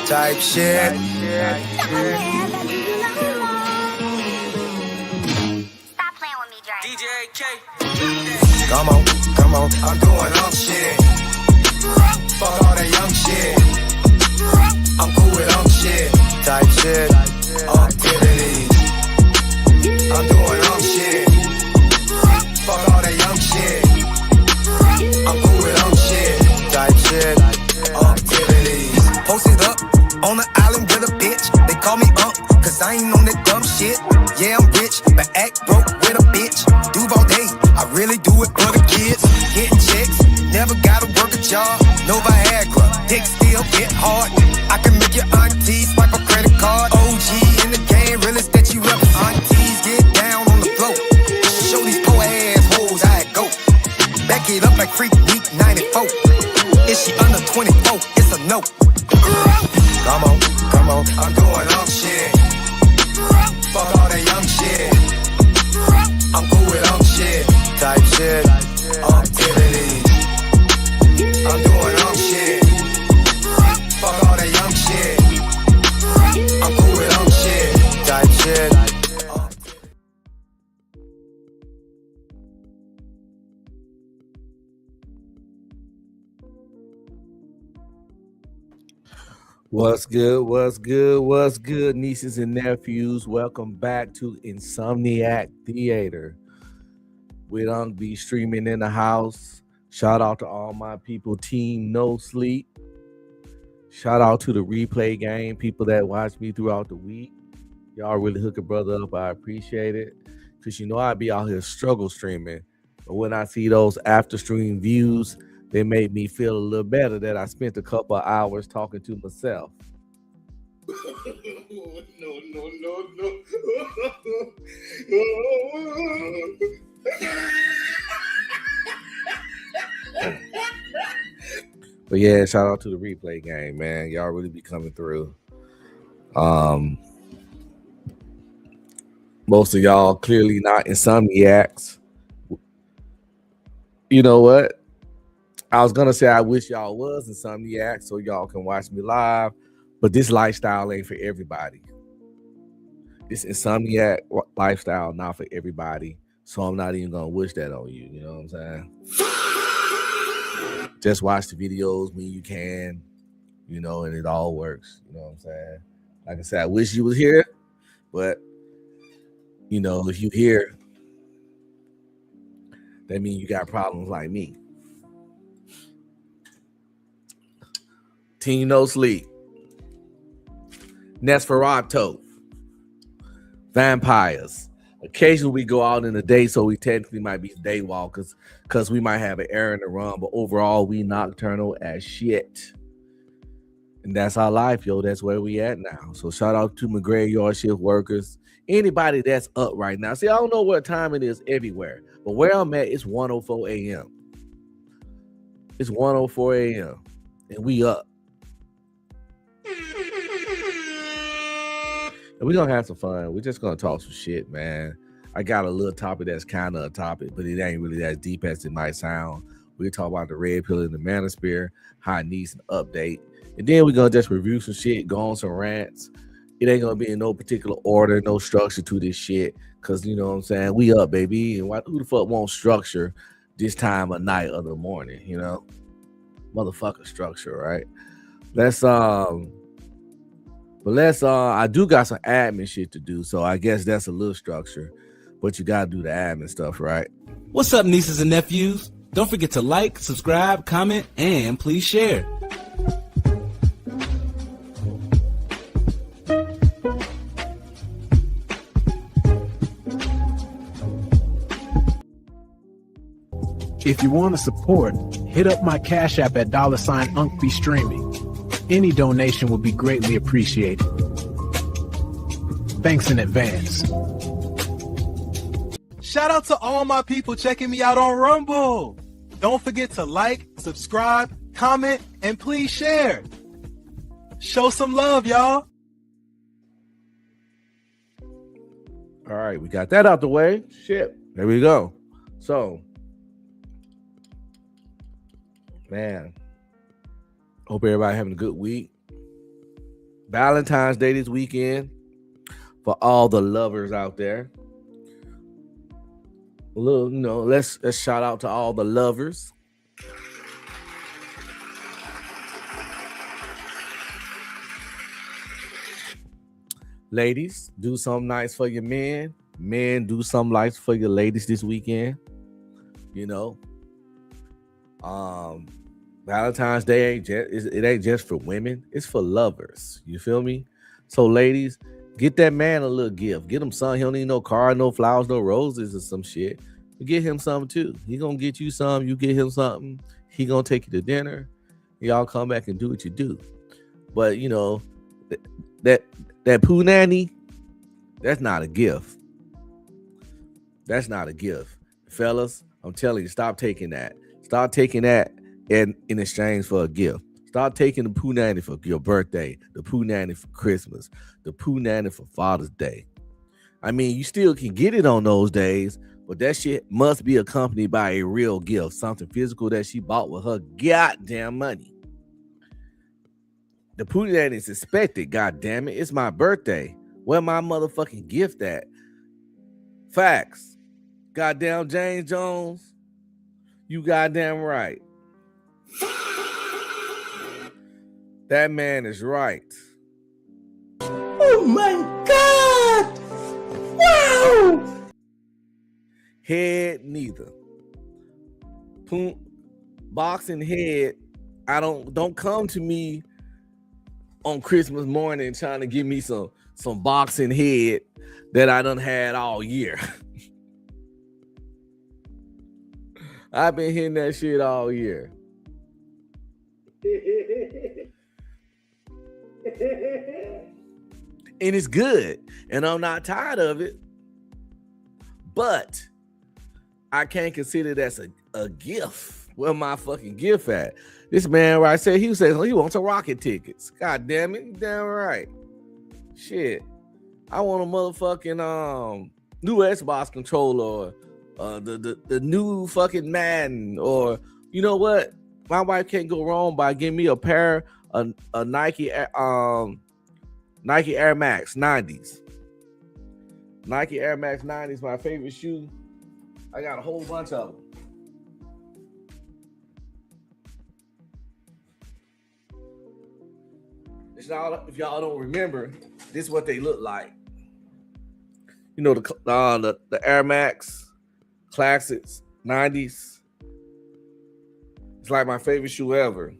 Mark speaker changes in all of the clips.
Speaker 1: type shit.
Speaker 2: Stop playing with me, Drake.
Speaker 3: DJ K.
Speaker 1: Come on, I'm doing shit. Fuck all that young shit. I'm cool with shit. Type shit. Activities. I'm doing shit. Fuck all that young shit. I'm cool with shit. Type shit. Activities. Posted up on the island with a bitch. They call me cause I ain't on that dumb shit. Yeah, I'm rich, but act broke with a bitch. Duval day, I really do it for the kids. Getting checks, never gotta work a job. No Viagra, dick still get hard. I can make your auntie swipe a credit card. OG in the game, realest that you ever. Aunties get down on the floor. Show these poor ass hoes how it go. Back it up like Freak Week 94. Is she under 24? It's a no. Come on, I'm doing shit. Fuck all that young shit. I'm cool with shit. Type shit. Activities. I'm doing shit. Fuck all that young shit. I'm cool with shit. Type shit.
Speaker 4: What's good, nieces and nephews? Welcome back to Insomniac Theater. We don't be streaming in the house. Shout out to all my people, Team No Sleep. Shout out to the replay game, people that watch me throughout the week. Y'all really hook a brother up. I appreciate it. Because I be out here struggle streaming. But when I see those after stream views, they made me feel a little better that I spent a couple of hours talking to myself. But yeah, shout out to the replay game, man. Y'all really be coming through. Most of y'all clearly not insomniacs. You know what? I was gonna say I wish y'all was insomniac so y'all can watch me live, but this lifestyle ain't for everybody. This insomniac lifestyle not for everybody, so I'm not even gonna wish that on you. You know what I'm saying? Just watch the videos when you can, and it all works. You know what I'm saying? Like I said, I wish you was here, but if you here, that means you got problems like me. Team No Sleep, Nosferatu, vampires. Occasionally we go out in the day, so we technically might be day walkers because we might have an errand to run, but overall we nocturnal as shit. And that's our life, yo. That's where we at now. So shout out to my graveyard shift workers. Anybody that's up right now. See, I don't know what time it is everywhere, but where I'm at, it's 1:04 a.m. It's 1:04 a.m. and we up. And we're going to have some fun. We're just going to talk some shit, man. I got a little topic that's kind of a topic, but it ain't really as deep as it might sound. We'll talk about the red pill and the Manosphere, how it needs an update. And then we're going to just review some shit, go on some rants. It ain't going to be in no particular order, no structure to this shit. Because, you know what I'm saying? We up, baby. And who the fuck wants structure this time of night or the morning, Motherfucker structure, right? I do got some admin shit to do, so I guess that's a little structure, but you gotta do the admin stuff, right?
Speaker 5: What's up, nieces and nephews? Don't forget to like, subscribe, comment, and please share.
Speaker 6: If you want to support, hit up my Cash App at $UncBeStreaming. Any donation would be greatly appreciated. Thanks in advance.
Speaker 7: Shout out to all my people checking me out on Rumble. Don't forget to like, subscribe, comment, and please share. Show some love, y'all.
Speaker 4: All right, we got that out the way. Shit, there we go. So, man, hope everybody having a good week. Valentine's Day this weekend for all the lovers out there. A little, let's shout out to all the lovers. Ladies, do something nice for your men. Men, do something nice for your ladies this weekend. Valentine's Day ain't just for women. It's for lovers. You feel me? So, ladies, get that man a little gift. Get him something. He don't need no car, no flowers, no roses or some shit. But get him something too. He gonna get you some. You get him something. He gonna take you to dinner. Y'all come back and do what you do. But that poo nanny, that's not a gift. That's not a gift. Fellas, I'm telling you, stop taking that. Stop taking that in exchange for a gift. Stop taking the poo nanny for your birthday, the poo nanny for Christmas, the poo nanny for Father's Day. I mean, you still can get it on those days, but that shit must be accompanied by a real gift, something physical that she bought with her goddamn money. The poo nanny is expected, goddamn it. It's my birthday. Where my motherfucking gift at? Facts. Goddamn James Jones. You goddamn right. That man is right.
Speaker 5: Oh my God! Wow!
Speaker 4: Head neither. Boxing head. Don't come to me on Christmas morning trying to give me some boxing head that I done had all year. I've been hitting that shit all year. And it's good. And I'm not tired of it. But I can't consider that's a gift. Where my fucking gift at? This man right said he says he wants some rocket tickets. God damn it. You damn right. Shit. I want a motherfucking new Xbox controller, the new fucking Madden, or you know what? My wife can't go wrong by giving me a pair of Nike Air Max 90s. Nike Air Max 90s, my favorite shoe. I got a whole bunch of them. If y'all don't remember, this is what they look like. You know, the Air Max Classics 90s. It's like my favorite shoe ever.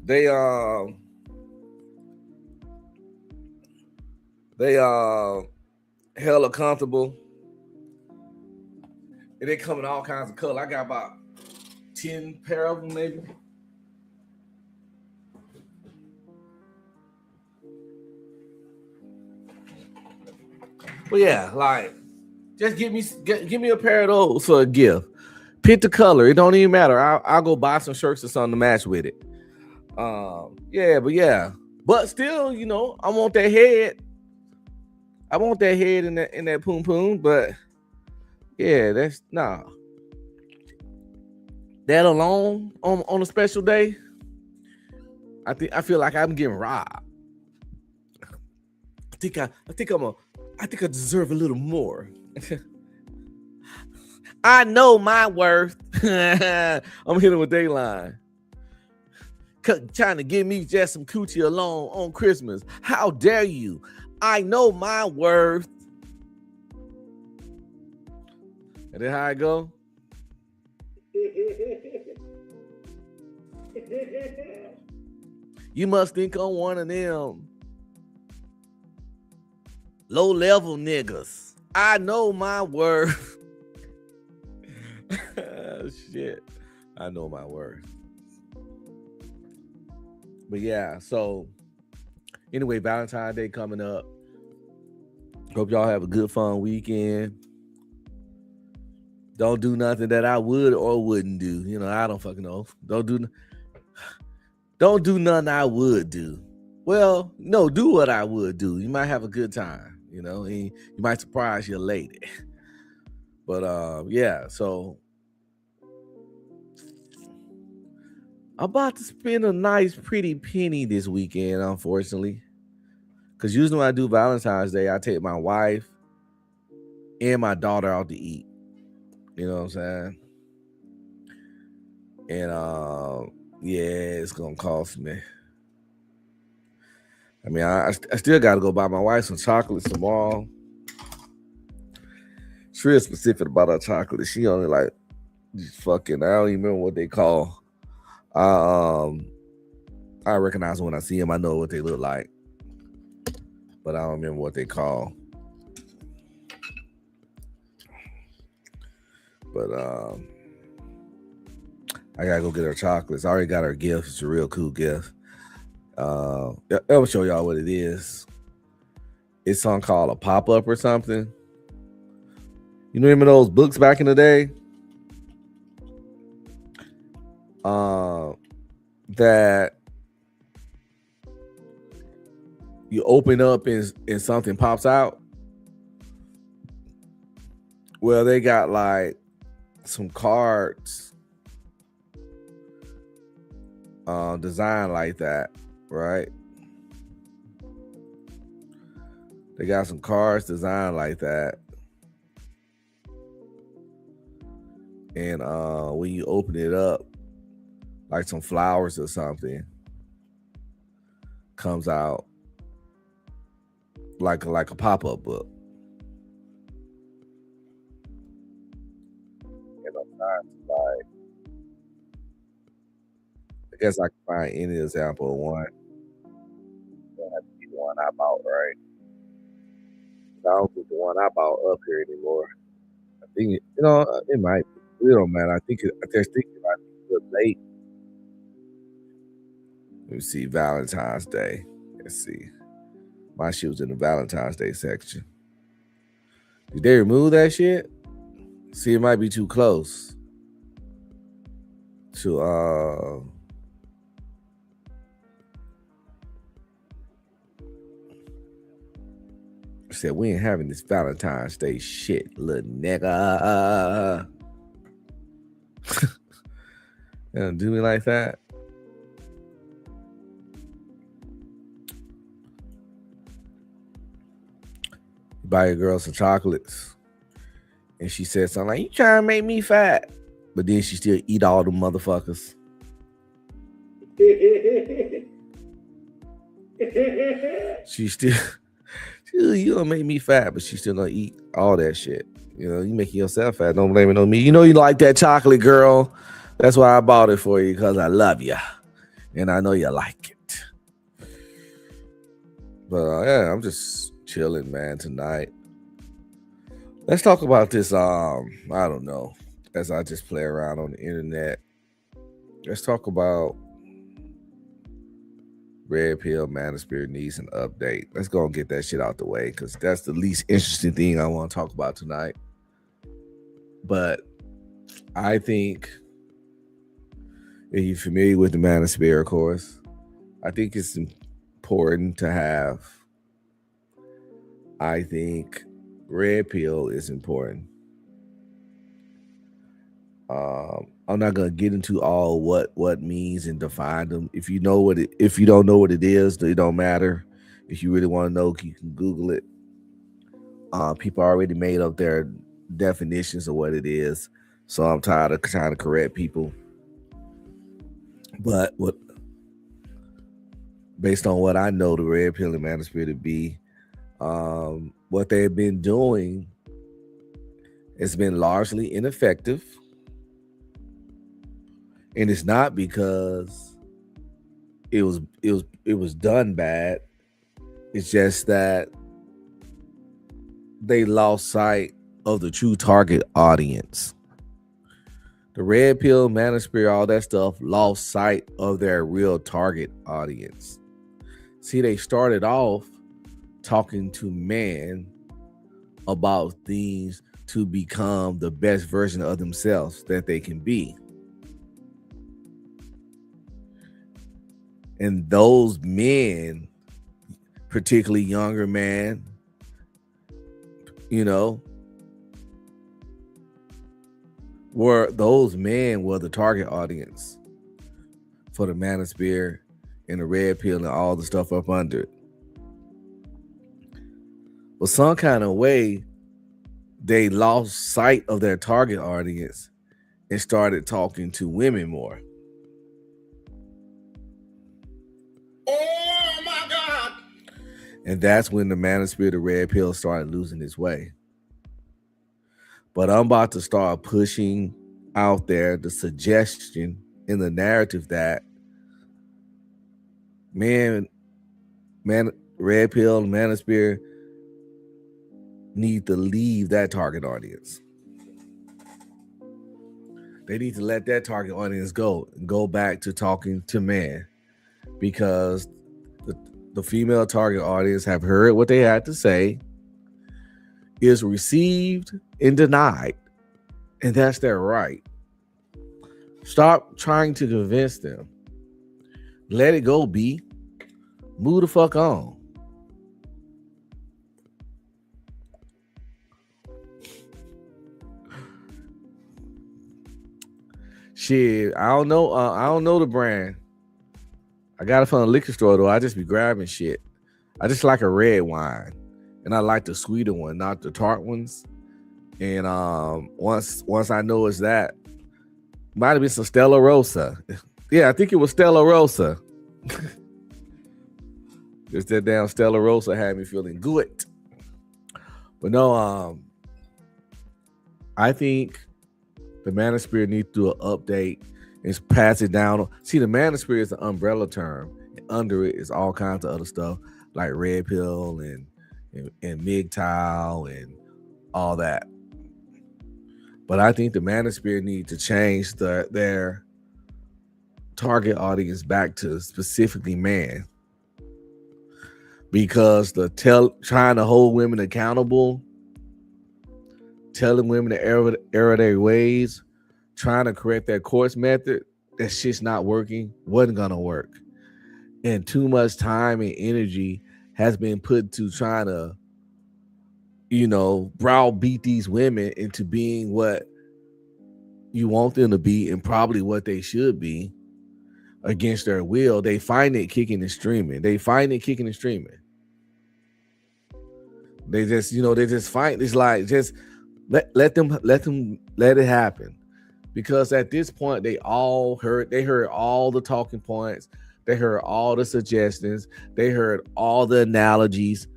Speaker 4: They hella comfortable. And they come in all kinds of colors. I got about 10 pair of them, maybe. But yeah, like, just give me a pair of those for a gift. Pick the color. It don't even matter. I'll go buy some shirts or something to match with it. But still, you know, I want that head. I want that head in that poom poom. But yeah, that's nah. That alone on a special day, I feel like I'm getting robbed. I think I deserve a little more. I know my worth. I'm hitting with Dayline. Trying to give me just some coochie alone on Christmas. How dare you? I know my worth. And then how I go? You must think I'm one of them low-level niggas. I know my worth. Shit. I know my worth. But yeah, so anyway, Valentine's Day coming up. Hope y'all have a good, fun weekend. Don't do nothing that I would or wouldn't do. You know, I don't fucking know. Don't do nothing I would do. Well, no, do what I would do. You might have a good time. You know, you might surprise your lady. But yeah, so I'm about to spend a nice, pretty penny this weekend, unfortunately. Because usually when I do Valentine's Day, I take my wife and my daughter out to eat. You know what I'm saying? And yeah, it's gonna cost me. I mean, I still gotta go buy my wife some chocolates tomorrow. She's real specific about her chocolate. She only like fucking, I don't even remember what they call. I recognize them when I see them. I know what they look like, but I don't remember what they call. But I gotta go get her chocolates. I already got her gift. It's a real cool gift. I'll show y'all what it is. It's something called a pop-up or something. You remember those books back in the day? That you open up and something pops out. Well, they got like some cards designed like that, right? They got some cards designed like that. And when you open it up, like some flowers or something comes out like a pop-up book. And I'm not like, I guess I can find any example of one. Don't have to be the one I bought, right? I don't think the one I bought up here anymore. I think it might be. It don't matter. I just think it might be a little late. Let me see, Valentine's Day. Let's see. My shit was in the Valentine's Day section. Did they remove that shit? See, it might be too close to said we ain't having this Valentine's Day shit, little nigga. You don't do me like that. Buy your girl some chocolates, and she said something like, "You trying to make me fat?" But then she still eat all the motherfuckers. She still, you don't make me fat, but she still gonna eat all that shit. You know, you making yourself fat. Don't blame it on me. You know you like that chocolate, girl. That's why I bought it for you, because I love you, and I know you like it. But yeah, I'm just chilling, man, tonight. Let's talk about this. I don't know. As I just play around on the internet, let's talk about Red Pill Manosphere needs an update. Let's go and get that shit out the way, because that's the least interesting thing I want to talk about tonight. But I think, if you're familiar with the Manosphere, of course, I think it's important to have. I think Red Pill is important. I'm not gonna get into all what means and define them. If you don't know what it is, it don't matter. If you really want to know, you can Google it. People already made up their definitions of what it is, so I'm tired of trying to correct people. But based on what I know, the Red Pill and Manosphere to be, what they've been doing has been largely ineffective. And it's not because it was done bad. It's just that they lost sight of the true target audience. The Red Pill, Manosphere, all that stuff lost sight of their real target audience. See, they started off talking to men about things to become the best version of themselves that they can be. And those men, particularly younger men, those men were the target audience for the Manosphere and the red pill and all the stuff up under it. But some kind of way, they lost sight of their target audience and started talking to women more.
Speaker 1: Oh my God.
Speaker 4: And that's when the Manosphere, the red pill, started losing its way. But I'm about to start pushing out there the suggestion in the narrative that red pill, Manosphere need to leave that target audience. They need to let that target audience go back to talking to men, because the female target audience have heard what they had to say, is received and denied, and that's their right. Stop trying to convince them. Let it go, B. Move the fuck on. Shit, I don't know. I don't know the brand. I got it from a liquor store though. I just be grabbing shit. I just like a red wine, and I like the sweeter one, not the tart ones. And once I know it's that, might have been some Stella Rosa. Yeah, I think it was Stella Rosa. Just that damn Stella Rosa had me feeling good. But no, I think the Manosphere needs to do an update and pass it down. See, the Manosphere is an umbrella term, and under it is all kinds of other stuff like red pill and MGTOW and all that. But I think the Manosphere need to change their target audience back to specifically man, because trying to hold women accountable, telling women to error their ways, trying to correct their course method, that shit's not working, wasn't gonna work. And too much time and energy has been put to trying to, browbeat these women into being what you want them to be and probably what they should be against their will. They find it kicking and streaming. They just find it's like, just let it happen. Because at this point, they heard all the talking points, they heard all the suggestions, they heard all the analogies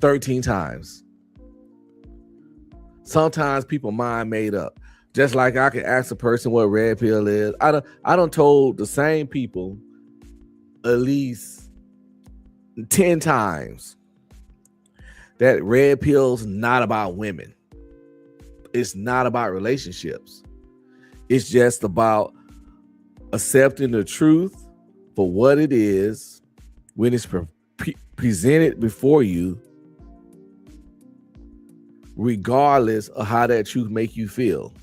Speaker 4: 13 times. Sometimes people mind made up. Just like I can ask a person what red pill is. I done told the same people at least 10 times that red pill's not about women. It's not about relationships. It's just about accepting the truth for what it is when it's presented before you, regardless of how that truth make you feel.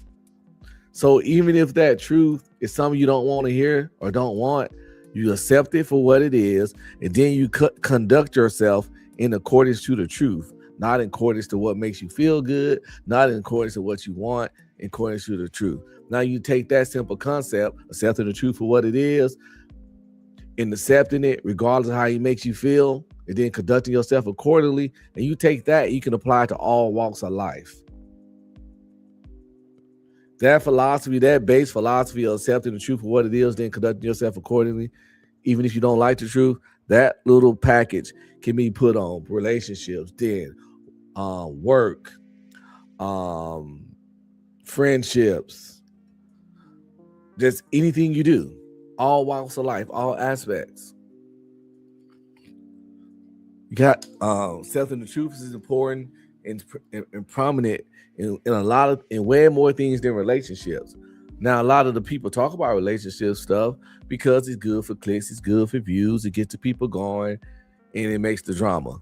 Speaker 4: So even if that truth is something you don't want to hear or don't want, you accept it for what it is, and then you conduct yourself in accordance to the truth, not in accordance to what makes you feel good, not in accordance to what you want, in accordance to the truth. Now you take that simple concept, accepting the truth for what it is, and accepting it regardless of how it makes you feel, and then conducting yourself accordingly, and you take that, you can apply it to all walks of life. That philosophy, that base philosophy of accepting the truth for what it is, then conducting yourself accordingly, even if you don't like the truth, that little package can be put on relationships, then work, friendships, just anything you do, all walks of life, all aspects. You got accepting the truth is important and prominent in way more things than relationships. Now, a lot of the people talk about relationship stuff because it's good for clicks, it's good for views, it gets the people going, and it makes the drama.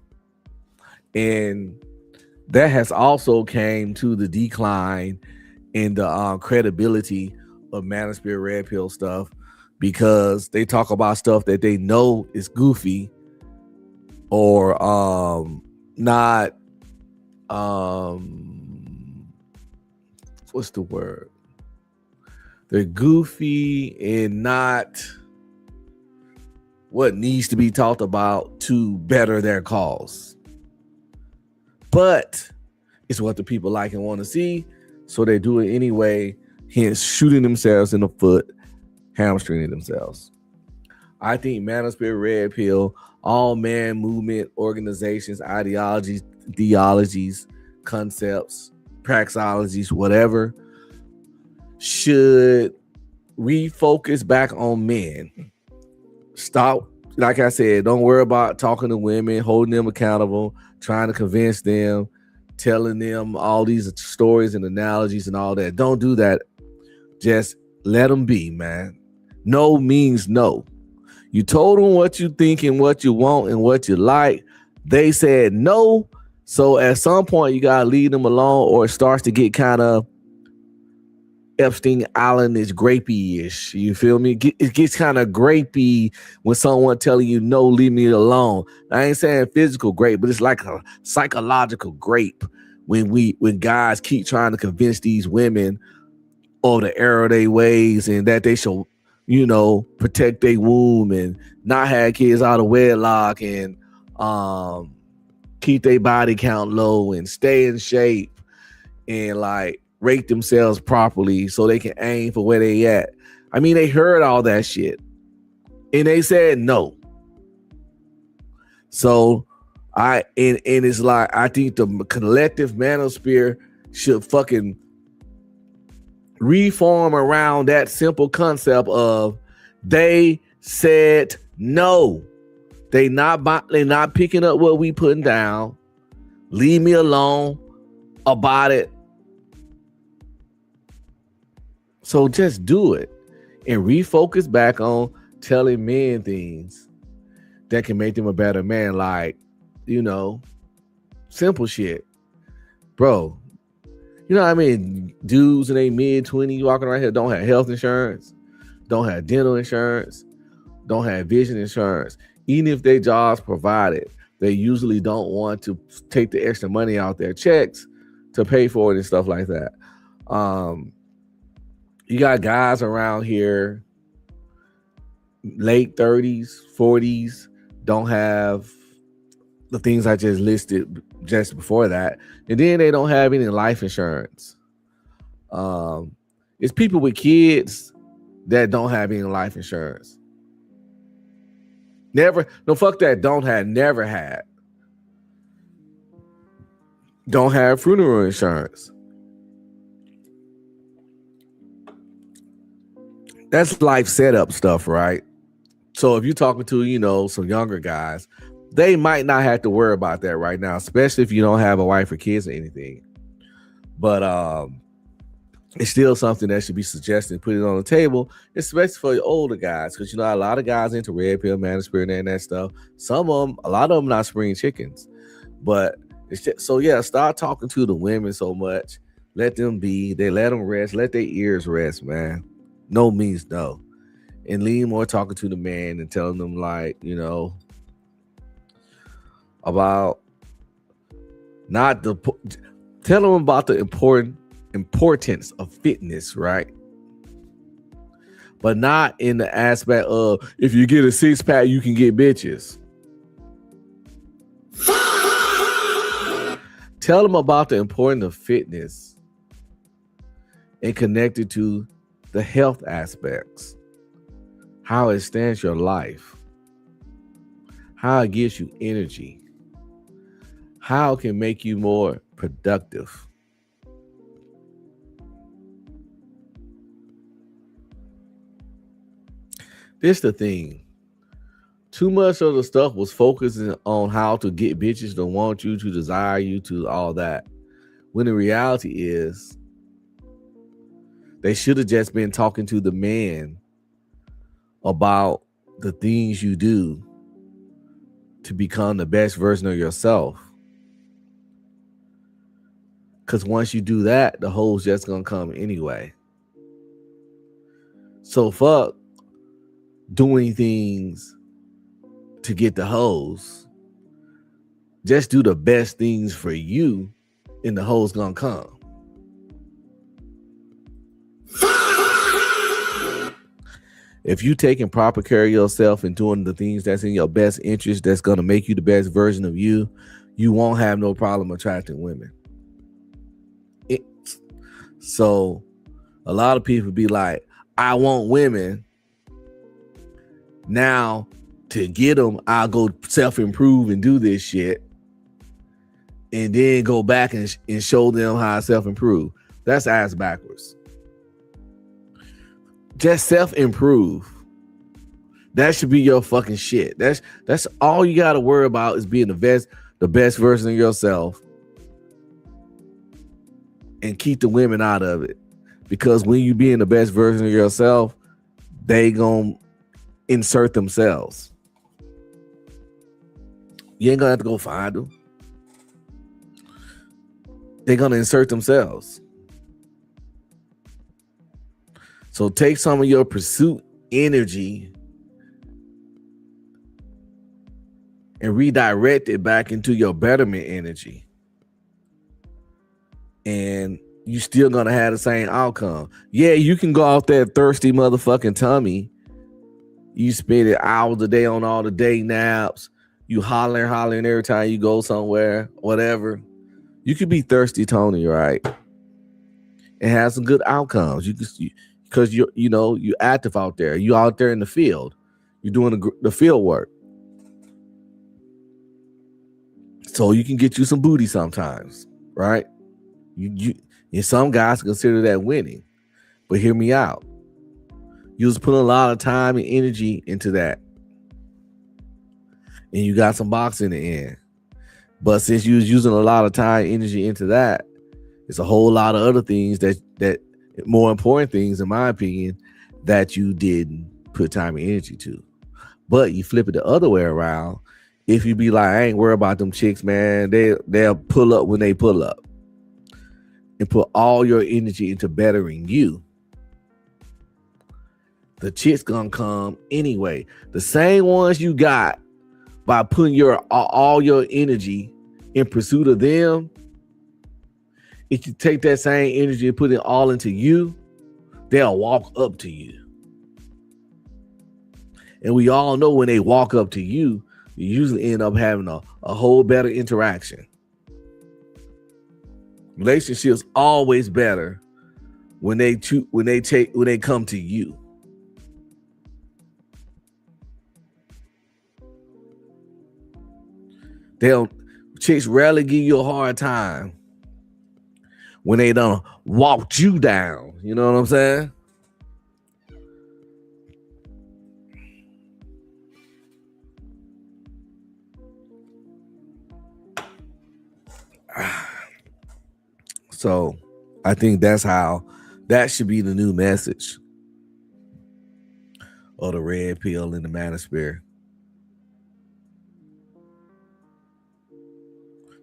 Speaker 4: And that has also came to the decline in the credibility of Manosphere red pill stuff, because they talk about stuff that they know is goofy or not what's the word? They're goofy and not what needs to be talked about to better their cause. But it's what the people like and want to see, so they do it anyway, hence shooting themselves in the foot, hamstringing themselves. I think Manosphere, Red Pill, all man movement organizations, ideologies, theologies, concepts, praxeologies, whatever, should refocus back on men. Stop, like I said, don't worry about talking to women, holding them accountable, trying to convince them, telling them all these stories and analogies and all that. Don't do that. Just let them be, man. No means no. You told them what you think and what you want and what you like. They said no. So at some point, you got to leave them alone, or it starts to get kind of Epstein Island-ish, grapey-ish. You feel me? It gets kind of grapey when someone telling you, no, leave me alone. I ain't saying physical grape, but it's like a psychological grape when guys keep trying to convince these women of the error of their ways and that they should, protect their womb and not have kids out of wedlock and keep their body count low and stay in shape and like rate themselves properly so they can aim for where they at. I mean, they heard all that shit and they said no. So it's like, I think the collective manosphere should fucking reform around that simple concept of they said no. They not picking up what we putting down. Leave me alone about it. So just do it and refocus back on telling men things that can make them a better man. Like, simple shit, bro. You know what I mean? Dudes in their mid-20s walking around here don't have health insurance, don't have dental insurance, don't have vision insurance. Even if their jobs provided, they usually don't want to take the extra money out their checks to pay for it and stuff like that. You got guys around here, late 30s, 40s, don't have the things I just listed just before that. And then they don't have any life insurance. It's people with kids that don't have any life insurance. Never, no, fuck that, never had. Don't have funeral insurance. That's life setup stuff, right? So if you're talking to, some younger guys, they might not have to worry about that right now, especially if you don't have a wife or kids or anything. But it's still something that should be suggested, put it on the table, especially for the older guys, because a lot of guys into red pill, manosphere, and that stuff. A lot of them not spring chickens, but it's just, so yeah. Start talking to the women so much, let them be. They let them rest, let their ears rest, man. No means no, and lean more talking to the man and telling them about tell them about the importance of fitness, right? But not in the aspect of if you get a six-pack, you can get bitches. Tell them about the importance of fitness and connected to the health aspects, how it stands your life, how it gives you energy, how it can make you more productive. This the thing. Too much of the stuff was focusing on how to get bitches to want you, to desire you, to all that. When the reality is, they should have just been talking to the man about the things you do to become the best version of yourself. Because once you do that, the hoes just gonna come anyway. So fuck doing things to get the hoes. Just do the best things for you and the hoes gonna come. If you taking proper care of yourself and doing the things that's in your best interest, that's going to make you the best version of you, you won't have no problem attracting women. So a lot of people be like, I want women. Now to get them, I'll go self-improve and do this shit. And then go back and show them how I self-improve. That's ass backwards. Just self-improve. That should be your fucking shit. That's all you gotta worry about is being the best version of yourself. And keep the women out of it. Because when you being the best version of yourself, they gonna insert themselves. You ain't gonna have to go find them. They're gonna insert themselves. So take some of your pursuit energy and redirect it back into your betterment energy. And you still gonna have the same outcome. Yeah, you can go off that thirsty motherfucking tummy. You spend hours a day on all the day naps. You hollering every time you go somewhere, whatever. You could be thirsty Tony, right? And have some good outcomes. Because you active out there. You out there in the field. You're doing the field work. So you can get you some booty sometimes, right? And some guys consider that winning. But hear me out. You was putting a lot of time and energy into that. And you got some box in the end. But since you was using a lot of time and energy into that, it's a whole lot of other things that more important things, in my opinion, that you didn't put time and energy to. But you flip it the other way around. If you be like, I ain't worried about them chicks, man. They'll pull up when they pull up. And put all your energy into bettering you. The chicks gonna come anyway. The same ones you got by putting all your energy in pursuit of them. If you take that same energy and put it all into you, they'll walk up to you. And we all know when they walk up to you, you usually end up having a whole better interaction. Relationships always better when they come to you. Chicks rarely give you a hard time when they done walked you down. You know what I'm saying? So I think that should be the new message of the red pill in the Manosphere.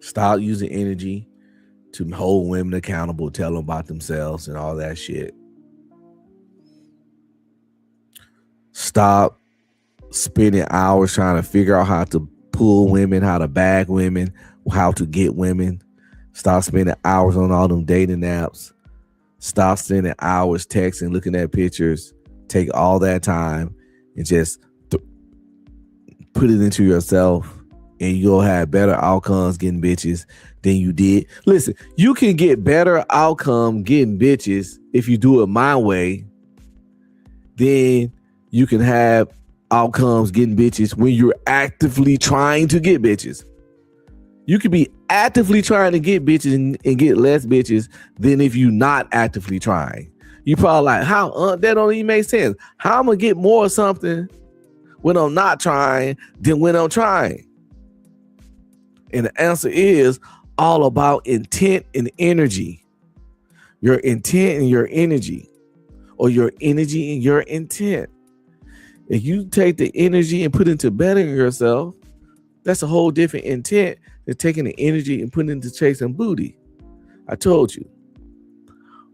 Speaker 4: Stop using energy to hold women accountable, tell them about themselves and all that shit. Stop spending hours trying to figure out how to pull women, how to bag women, how to get women. Stop spending hours on all them dating apps. Stop spending hours texting, looking at pictures. Take all that time and just put it into yourself. And you'll have better outcomes getting bitches than you did. Listen, you can get better outcome getting bitches if you do it my way. Then you can have outcomes getting bitches when you're actively trying to get bitches. You could be actively trying to get bitches and get less bitches than if you're not actively trying. You probably like, how? That don't even make sense. How I'm going to get more of something when I'm not trying than when I'm trying? And the answer is all about intent and energy. Your intent and your energy, or your energy and your intent. If you take the energy and put it into bettering yourself, that's a whole different intent than taking the energy and putting it into chasing booty. I told you.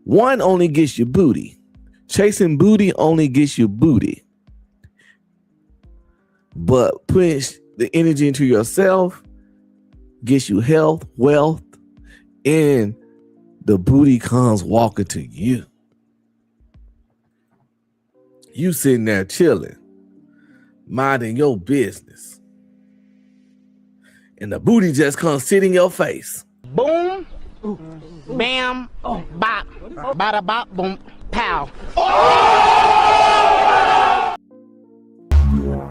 Speaker 4: One only gets you booty. Chasing booty only gets you booty. But putting the energy into yourself gets you health, wealth, and the booty comes walking to you. You sitting there chilling, minding your business, and the booty just comes sit in your face.
Speaker 3: Boom, bam, bop, bada bop, boom, pow.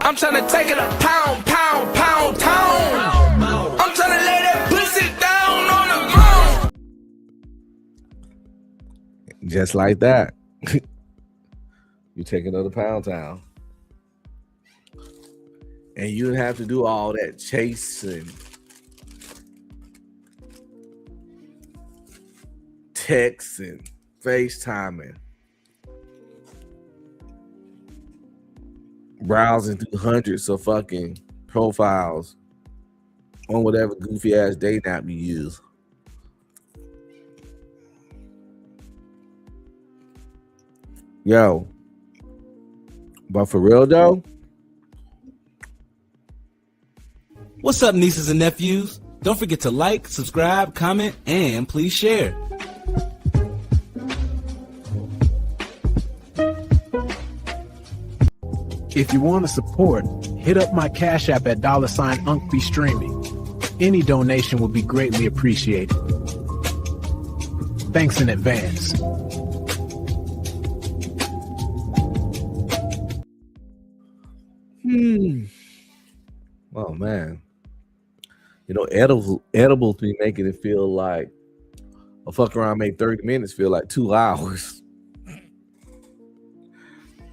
Speaker 1: I'm trying to take it a pound, pound, pound, town. I'm trying to lay that pussy down on the ground.
Speaker 4: Just like that. You take another pound town. And you have to do all that chasing, texting, FaceTiming, browsing through hundreds of fucking profiles on whatever goofy ass dating app you use. Yo, but for real though,
Speaker 5: What's up, nieces and nephews? Don't forget to like, subscribe, comment, and please share.
Speaker 6: If you want to support, hit up my Cash App at $UNCB Streaming. Any donation would be greatly appreciated. Thanks in advance.
Speaker 4: Oh man. You know, edibles be making it feel like a fuck around made 30 minutes feel like 2 hours.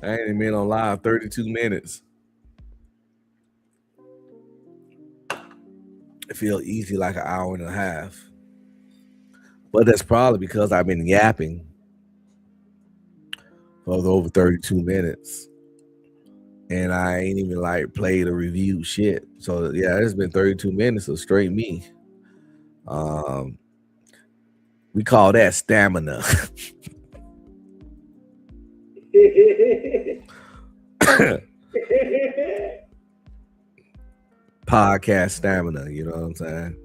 Speaker 4: I ain't even been on live 32 minutes. It feel easy like an hour and a half. But that's probably because I've been yapping for over 32 minutes. And I ain't even like played or reviewed shit. So yeah, it's been 32 minutes of straight me. We call that stamina. Podcast stamina, you know what I'm saying?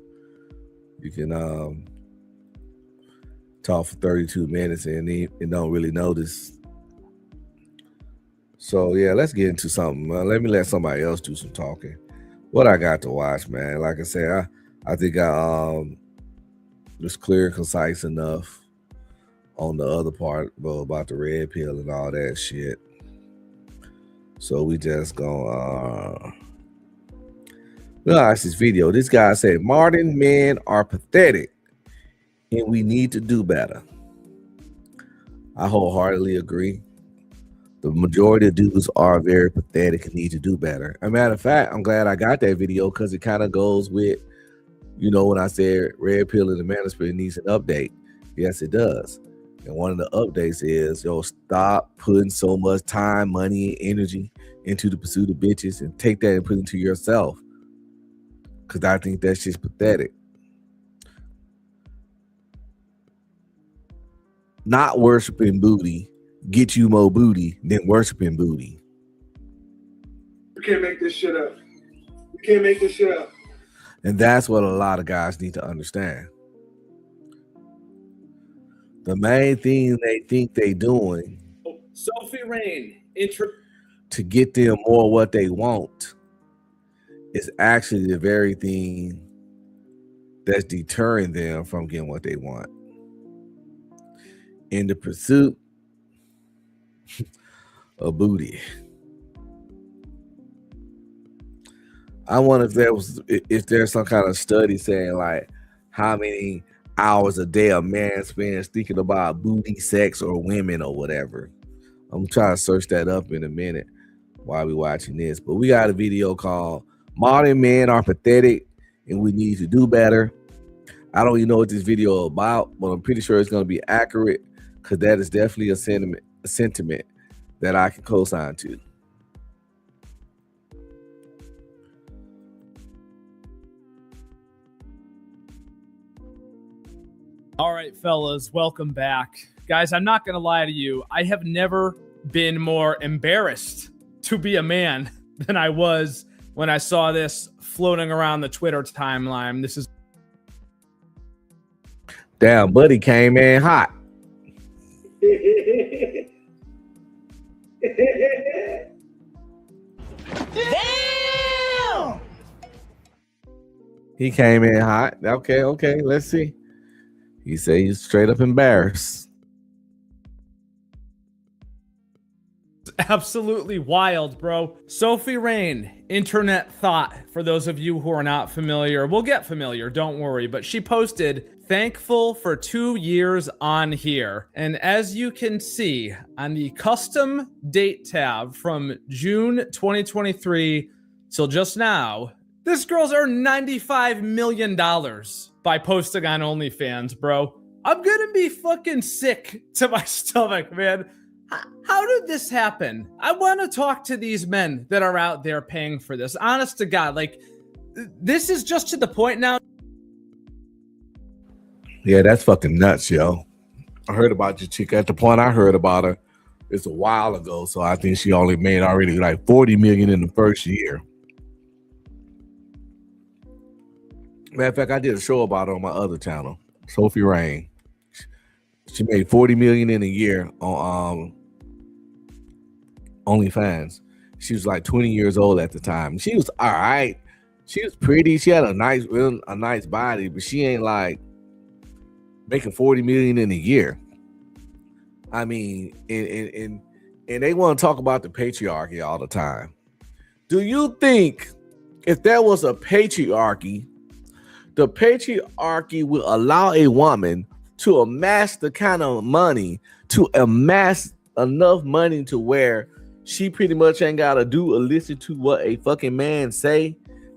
Speaker 4: You can talk for 32 minutes and don't really notice. So yeah, let's get into something. Let me let somebody else do some talking. What I got to watch, man. Like I said, I think I was clear and concise enough on the other part about the red pill and all that shit. So we just gonna watch this video. This guy said modern men are pathetic and we need to do better. I wholeheartedly agree. The majority of dudes are very pathetic and need to do better. As a matter of fact, I'm glad I got that video because it kind of goes with, you know, when I said red pill in the Manosphere needs an update. Yes, it does. And one of the updates is, yo, stop putting so much time, money, and energy into the pursuit of bitches and take that and put it into yourself. Because I think that's just pathetic. Not worshiping booty get you more booty than worshiping booty.
Speaker 8: You can't make this shit up. You can't make this shit up.
Speaker 4: And that's what a lot of guys need to understand. The main thing they think they doing
Speaker 9: Sophie Rain
Speaker 4: to get them more what they want is actually the very thing that's deterring them from getting what they want. In the pursuit of booty. I wonder if there's some kind of study saying like how many hours a day a man spends thinking about booty, sex, or women or whatever. I'm trying to search that up in a minute while we're watching this. But we got a video called Modern Men Are Pathetic and We Need to Do Better. I don't even know what this video is about, but I'm pretty sure it's going to be accurate because that is definitely a sentiment that I can co-sign to.
Speaker 9: All right, fellas, welcome back. Guys, I'm not going to lie to you. I have never been more embarrassed to be a man than I was when I saw this floating around the Twitter timeline. This is...
Speaker 4: Damn, buddy came in hot. He came in hot. Okay. Let's see. He said he's straight up embarrassed.
Speaker 9: Absolutely wild, bro. Sophie Rain, internet thought. For those of you who are not familiar, we'll get familiar, don't worry. But she posted, thankful for 2 years on here. And as you can see on the custom date tab from June 2023 till just now, this girl's earned $95 million by posting on OnlyFans, bro. I'm gonna be fucking sick to my stomach, man. How did this happen? I want to talk to these men that are out there paying for this. Honest to God, like, this is just to the point now.
Speaker 4: Yeah, that's fucking nuts, yo. I heard about your chick. At the point I heard about her, it's a while ago. So I think she only made already like 40 million in the first year. Matter of fact, I did a show about her on my other channel, Sophie Rain. She made 40 million in a year on OnlyFans. She was like 20 years old at the time. She was all right. She was pretty. She had a nice body, but she ain't like making 40 million in a year. I mean, and they want to talk about the patriarchy all the time. Do you think if there was a patriarchy, the patriarchy would allow a woman to amass the kind of money, to amass enough money to where she pretty much ain't gotta do or listen to what a fucking man say,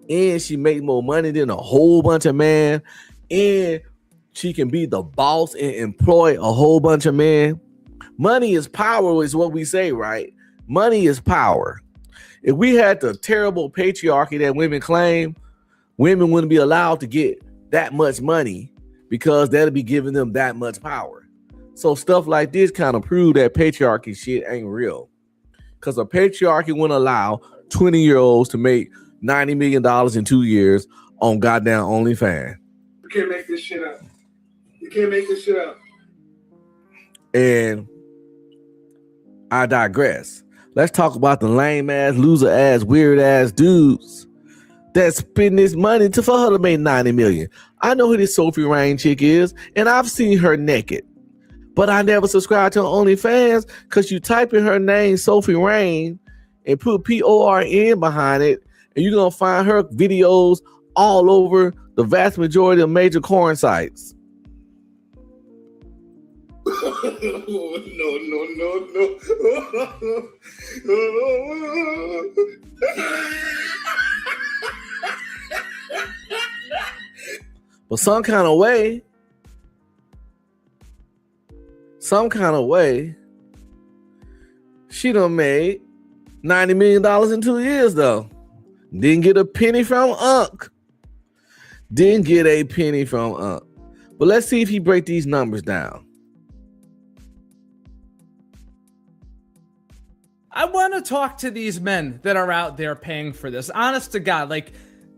Speaker 4: and she make more money than a whole bunch of men, and she can be the boss and employ a whole bunch of men? Money is power is what we say, right? Money is power. If we had the terrible patriarchy that women claim, women wouldn't be allowed to get that much money because that'll be giving them that much power. So stuff like this kind of prove that patriarchy shit ain't real. Because a patriarchy wouldn't allow 20-year-olds to make $90 million in 2 years on goddamn OnlyFans.
Speaker 8: You can't make this shit up. You can't make this shit up.
Speaker 4: And I digress. Let's talk about the lame ass, loser ass, weird ass dudes that spend this money for her to make 90 million. I know who this Sophie Rain chick is, and I've seen her naked. But I never subscribed to OnlyFans because you type in her name, Sophie Rain, and put PORN behind it, and you're going to find her videos all over the vast majority of major porn sites.
Speaker 8: No.
Speaker 4: But some kind of way, she done made $90 million in 2 years, though. Didn't get a penny from Unc. But let's see if he break these numbers down.
Speaker 9: I want to talk to these men that are out there paying for this. Honest to God, like,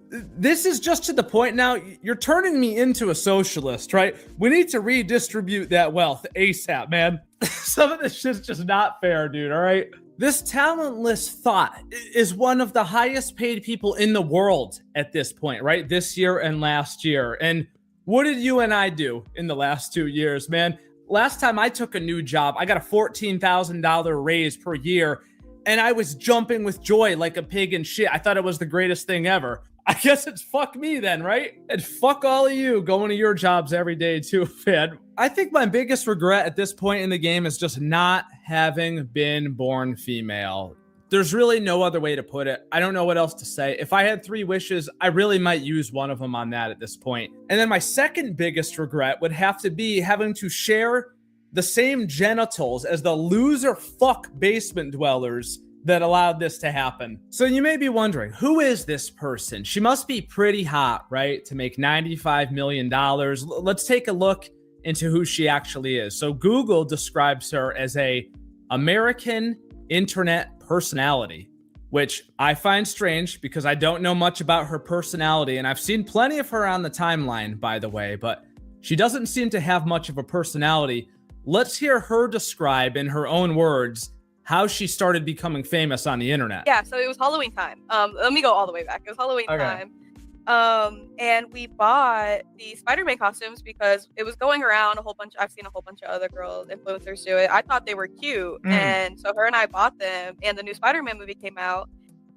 Speaker 9: this is just to the point now. You're turning me into a socialist, right? We need to redistribute that wealth ASAP, man. Some of this shit's just not fair, dude, all right? This talentless thought is one of the highest paid people in the world at this point, right? This year and last year. And what did you and I do in the last 2 years, man? Last time I took a new job, I got a $14,000 raise per year, and I was jumping with joy like a pig in shit. I thought it was the greatest thing ever. I guess it's fuck me then, right? And fuck all of you going to your jobs every day too, man. I think my biggest regret at this point in the game is just not having been born female. There's really no other way to put it. I don't know what else to say. If I had 3 wishes, I really might use one of them on that at this point. And then my second biggest regret would have to be having to share the same genitals as the loser fuck basement dwellers that allowed this to happen. So you may be wondering, who is this person? She must be pretty hot, right? To make $95 million. Let's take a look into who she actually is. So Google describes her as a American internet personality, which I find strange because I don't know much about her personality, and I've seen plenty of her on the timeline, by the way, but she doesn't seem to have much of a personality. Let's hear her describe in her own words how she started becoming famous on the internet.
Speaker 10: Yeah, so it was Halloween time. Let me go all the way back. It was Halloween time. And we bought the Spider-Man costumes because it was going around I've seen a whole bunch of other girls, influencers do it. I thought they were cute. And so her and I bought them, and the new Spider-Man movie came out.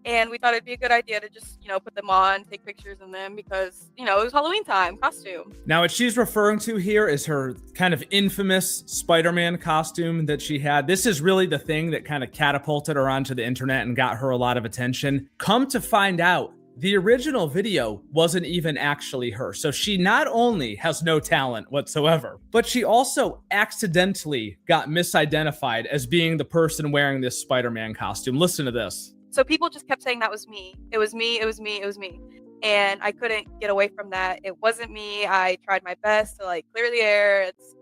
Speaker 10: And we thought it'd be a good idea to just, put them on, take pictures in them because, it was Halloween time, costume.
Speaker 9: Now, what she's referring to here is her kind of infamous Spider-Man costume that she had. This is really the thing that kind of catapulted her onto the internet and got her a lot of attention. Come to find out, the original video wasn't even actually her. So she not only has no talent whatsoever, but she also accidentally got misidentified as being the person wearing this Spider-Man costume. Listen to this.
Speaker 10: So people just kept saying that was me. It was me, it was me, it was me. And I couldn't get away from that. It wasn't me. I tried my best to clear the air. It's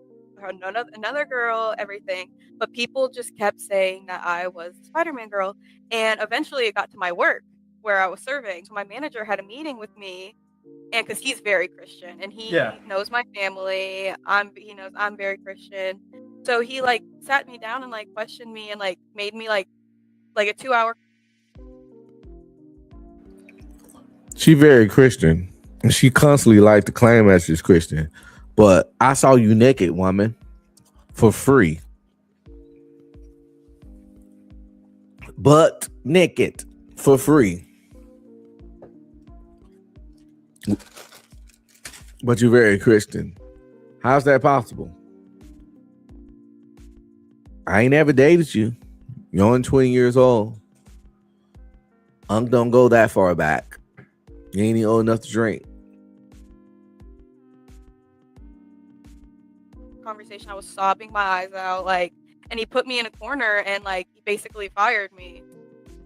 Speaker 10: another girl, everything. But people just kept saying that I was the Spider-Man girl. And eventually it got to my work where I was serving. So my manager had a meeting with me, and because he's very Christian and he knows my family, he knows I'm very Christian. So he sat me down and questioned me and made me like a 2-hour.
Speaker 4: She very Christian. And she constantly likes to claim that she's Christian. But I saw you naked, woman, for free. But naked for free. But you're very Christian. How's that possible? I ain't ever dated you. You're only 20 years old. Don't go that far back. You ain't even old enough to drink.
Speaker 10: Conversation, I was sobbing my eyes out, and he put me in a corner and he basically fired me,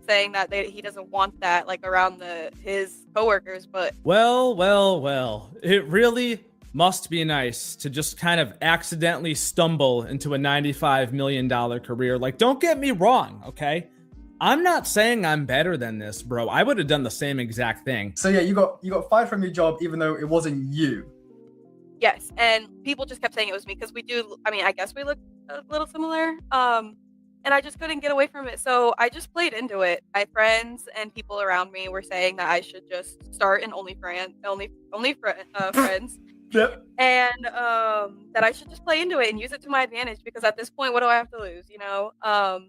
Speaker 10: saying that he doesn't want that around his coworkers. But
Speaker 9: well, it really must be nice to just kind of accidentally stumble into a $95 million career. Don't get me wrong, okay? I'm not saying I'm better than this, bro. I would have done the same exact thing.
Speaker 11: So yeah, you got fired from your job even though it wasn't you.
Speaker 10: Yes, and people just kept saying it was me because I guess we look a little similar. And I just couldn't get away from it. So I just played into it. My friends and people around me were saying that I should just start an friends.
Speaker 11: Yep.
Speaker 10: And that I should just play into it and use it to my advantage because at this point, what do I have to lose,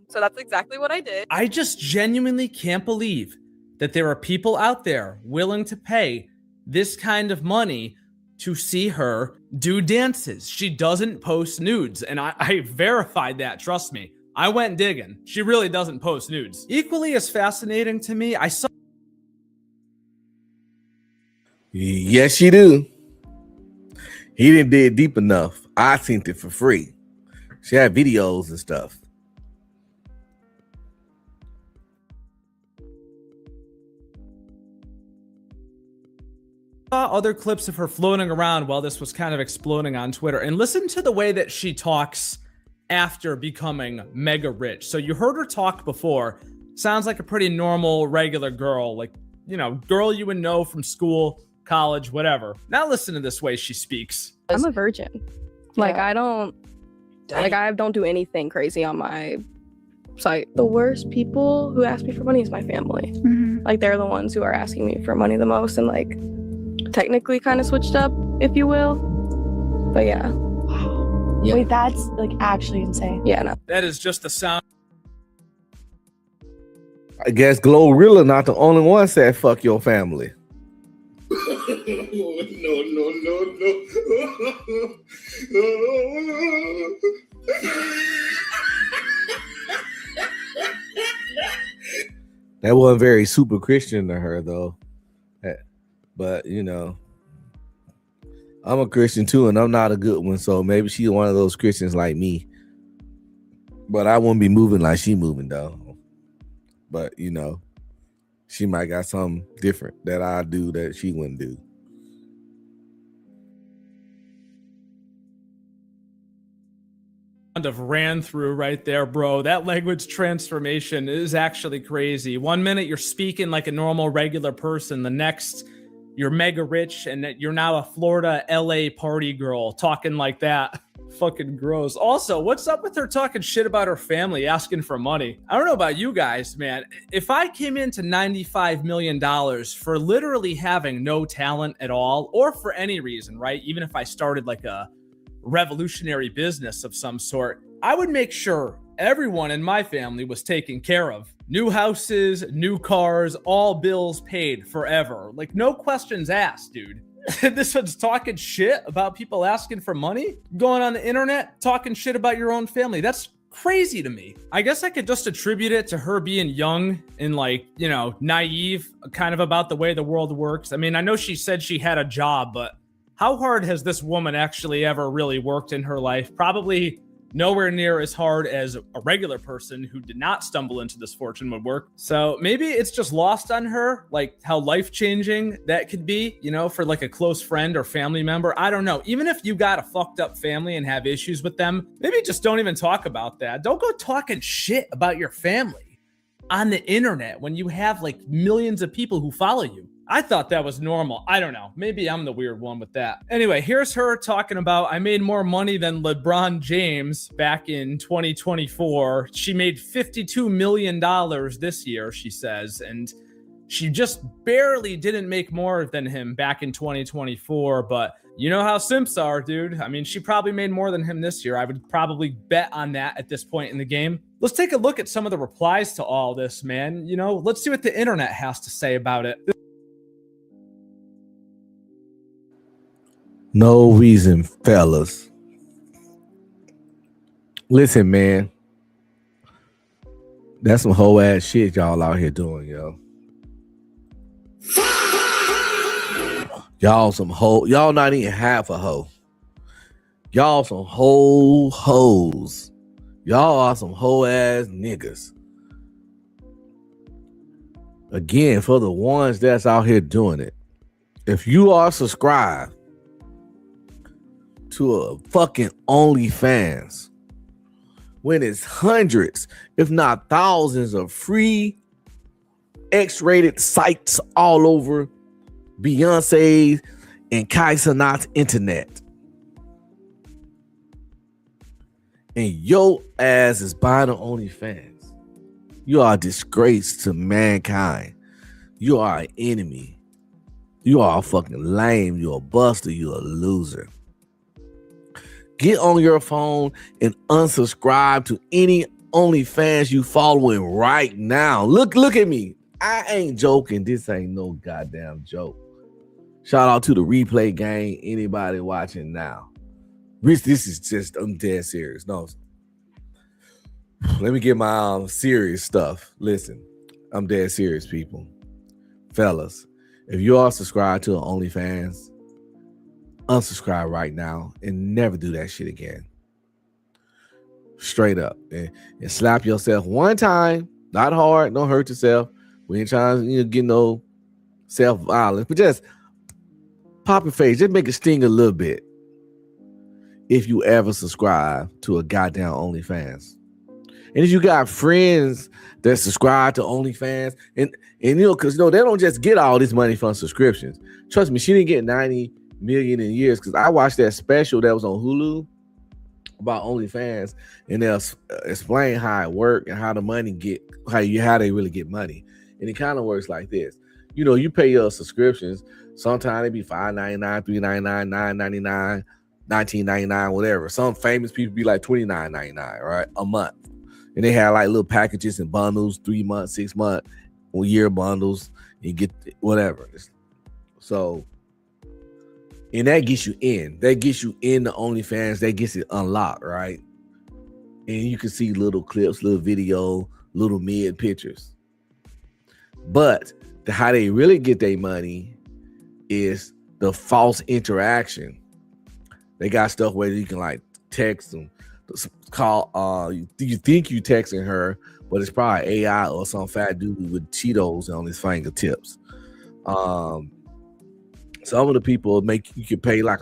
Speaker 10: So that's exactly what I did.
Speaker 9: I just genuinely can't believe that there are people out there willing to pay this kind of money to see her do dances. She doesn't post nudes, and I verified that, trust me. I went digging. She really doesn't post nudes. Equally as fascinating to me, I saw...
Speaker 4: Yes, she do. He didn't dig deep enough. I seen it for free. She had videos and stuff.
Speaker 9: Saw other clips of her floating around while this was kind of exploding on Twitter, and listen to the way that she talks after becoming mega rich. So you heard her talk before. Sounds like a pretty normal, regular girl, girl you would know from school, college, whatever. Now listen to this way she speaks.
Speaker 12: I'm a virgin. I don't do anything crazy on my site. The worst people who ask me for money is my family. Mm-hmm. They're the ones who are asking me for money the most and technically kind of switched up, if you will. But yeah.
Speaker 13: Yeah. Wait, that's actually insane.
Speaker 12: Yeah, no.
Speaker 9: That is just the sound.
Speaker 4: I guess Glorilla not the only one said fuck your family. That wasn't very super Christian to her though. But I'm a Christian too, and I'm not a good one. So maybe she's one of those Christians like me. But I wouldn't be moving like she moving though. But she might got something different that I do that she wouldn't do.
Speaker 9: Of ran through right there, bro. That language transformation is actually crazy. 1 minute you're speaking like a normal, regular person. The next, you're mega rich and that you're now a Florida, LA party girl talking like that. Fucking gross. Also, what's up with her talking shit about her family, asking for money? I don't know about you guys, man. If I came into $95 million for literally having no talent at all, or for any reason, right? Even if I started like a revolutionary business of some sort, I would make sure everyone in my family was taken care of. New houses, new cars, all bills paid forever. Like, no questions asked, dude. This one's talking shit about people asking for money, going on the internet, talking shit about your own family. That's crazy to me. I guess I could just attribute it to her being young and like, you know, naive kind of about the way the world works. I mean, I know she said she had a job, but how hard has this woman actually ever really worked in her life? Probably nowhere near as hard as a regular person who did not stumble into this fortune would work. So maybe it's just lost on her, like how life-changing that could be, you know, for like a close friend or family member. I don't know. Even if you got a fucked up family and have issues with them, maybe just don't even talk about that. Don't go talking shit about your family on the internet when you have like millions of people who follow you. I thought that was normal. I don't know. Maybe I'm the weird one with that. Anyway, here's her talking about, I made more money than LeBron James back in 2024. She made $52 million this year, she says, and she just barely didn't make more than him back in 2024, but you know how simps are, dude. I mean, she probably made more than him this year. I would probably bet on that at this point in the game. Let's take a look at some of the replies to all this, man. You know, let's see what the internet has to say about it.
Speaker 4: No reason, fellas. Listen, man. That's some whole ass shit y'all out here doing, yo. Y'all some hoe. Y'all not even half a hoe. Y'all some whole hoes. Y'all are some whole ass niggas. Again, for the ones that's out here doing it, if you are subscribed to a fucking OnlyFans, when it's hundreds, if not thousands of free X-rated sites all over Beyonce and Kai Cenat's internet, and your ass is buying an OnlyFans, you are a disgrace to mankind. You are an enemy. You are a fucking lame. You're a buster. You're a loser. Get on your phone and unsubscribe to any OnlyFans you following right now. Look at me. I ain't joking. This ain't no goddamn joke. Shout out to the replay gang. Anybody watching now. This is just, I'm dead serious. No. Let me get my serious stuff. Listen, I'm dead serious, people. Fellas, if you are subscribed to an OnlyFans, unsubscribe right now and never do that shit again. Straight up. And slap yourself one time. Not hard. Don't hurt yourself. We ain't trying to get no self-violence. But just pop your face. Just make it sting a little bit. If you ever subscribe to a goddamn OnlyFans. And if you got friends that subscribe to OnlyFans, and you know, because they don't just get all this money from subscriptions. Trust me, she didn't get 90 million in years, because I watched that special that was on Hulu about OnlyFans, and they'll explain how it works and how the money how they really get money. And it kind of works like this. You know, you pay your subscriptions. Sometimes it be $5.99, $3.99, $9.99, $19.99, whatever. Some famous people be like $29.99, right, a month. And they have like little packages and bundles, 3 months, 6 months, 1 year bundles. You get whatever. So, and that gets you in. That gets you in the OnlyFans. That gets it unlocked, right? And you can see little clips, little video, little mid pictures. But how they really get their money is the false interaction. They got stuff where you can like text them, call. You think you texting her, but it's probably AI or some fat dude with Cheetos on his fingertips. Some of the people you can pay like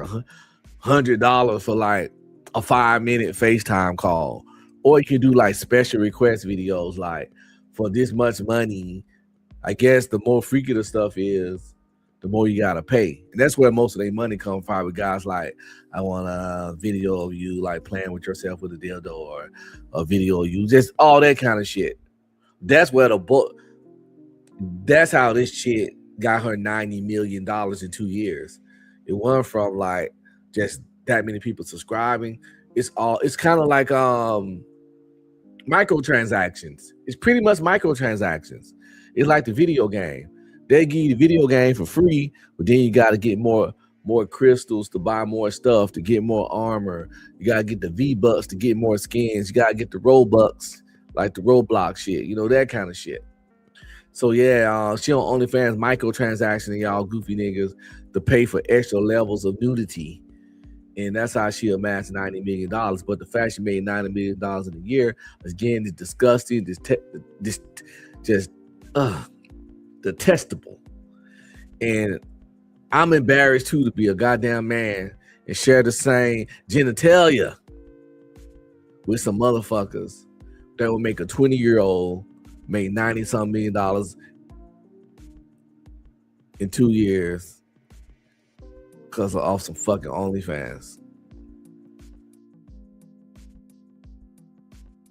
Speaker 4: $100 for like a 5-minute FaceTime call, or you can do like special request videos, like for this much money. I guess the more freaky the stuff is, the more you gotta pay. And that's where most of their money comes from with guys like, I want a video of you like playing with yourself with a dildo, or a video of you, just all that kind of shit. That's where that's how this shit got her $90 million in 2 years. It went from like just that many people subscribing. It's kind of like microtransactions. It's pretty much microtransactions. It's like the video game. They give you the video game for free, but then you got to get more crystals to buy more stuff, to get more armor. You got to get the V-Bucks to get more skins. You got to get the Robux, like the Roblox shit, you know, that kind of shit. So yeah, she on OnlyFans microtransactions, and y'all goofy niggas to pay for extra levels of nudity. And that's how she amassed $90 million. But the fact she made $90 million in a year, again, is disgusting, detestable. And I'm embarrassed too to be a goddamn man and share the same genitalia with some motherfuckers that would make a 20-year-old make $90-something million in 2 years because of some fucking OnlyFans.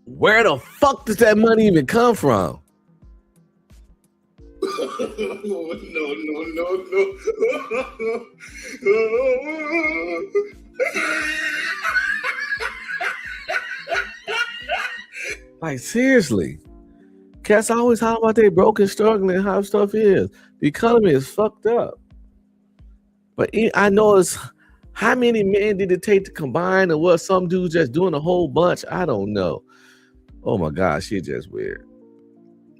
Speaker 4: Where the fuck does that money even come from? Like, seriously. Cats always talk about they broke and struggling, how stuff is. The economy is fucked up. But I know it's how many men did it take to combine, or what some dudes just doing a whole bunch? I don't know. Oh my God, shit just weird.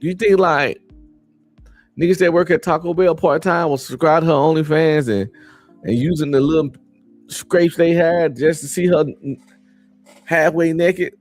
Speaker 4: Do you think like niggas that work at Taco Bell part-time will subscribe to her OnlyFans and using the little scrapes they had just to see her halfway naked?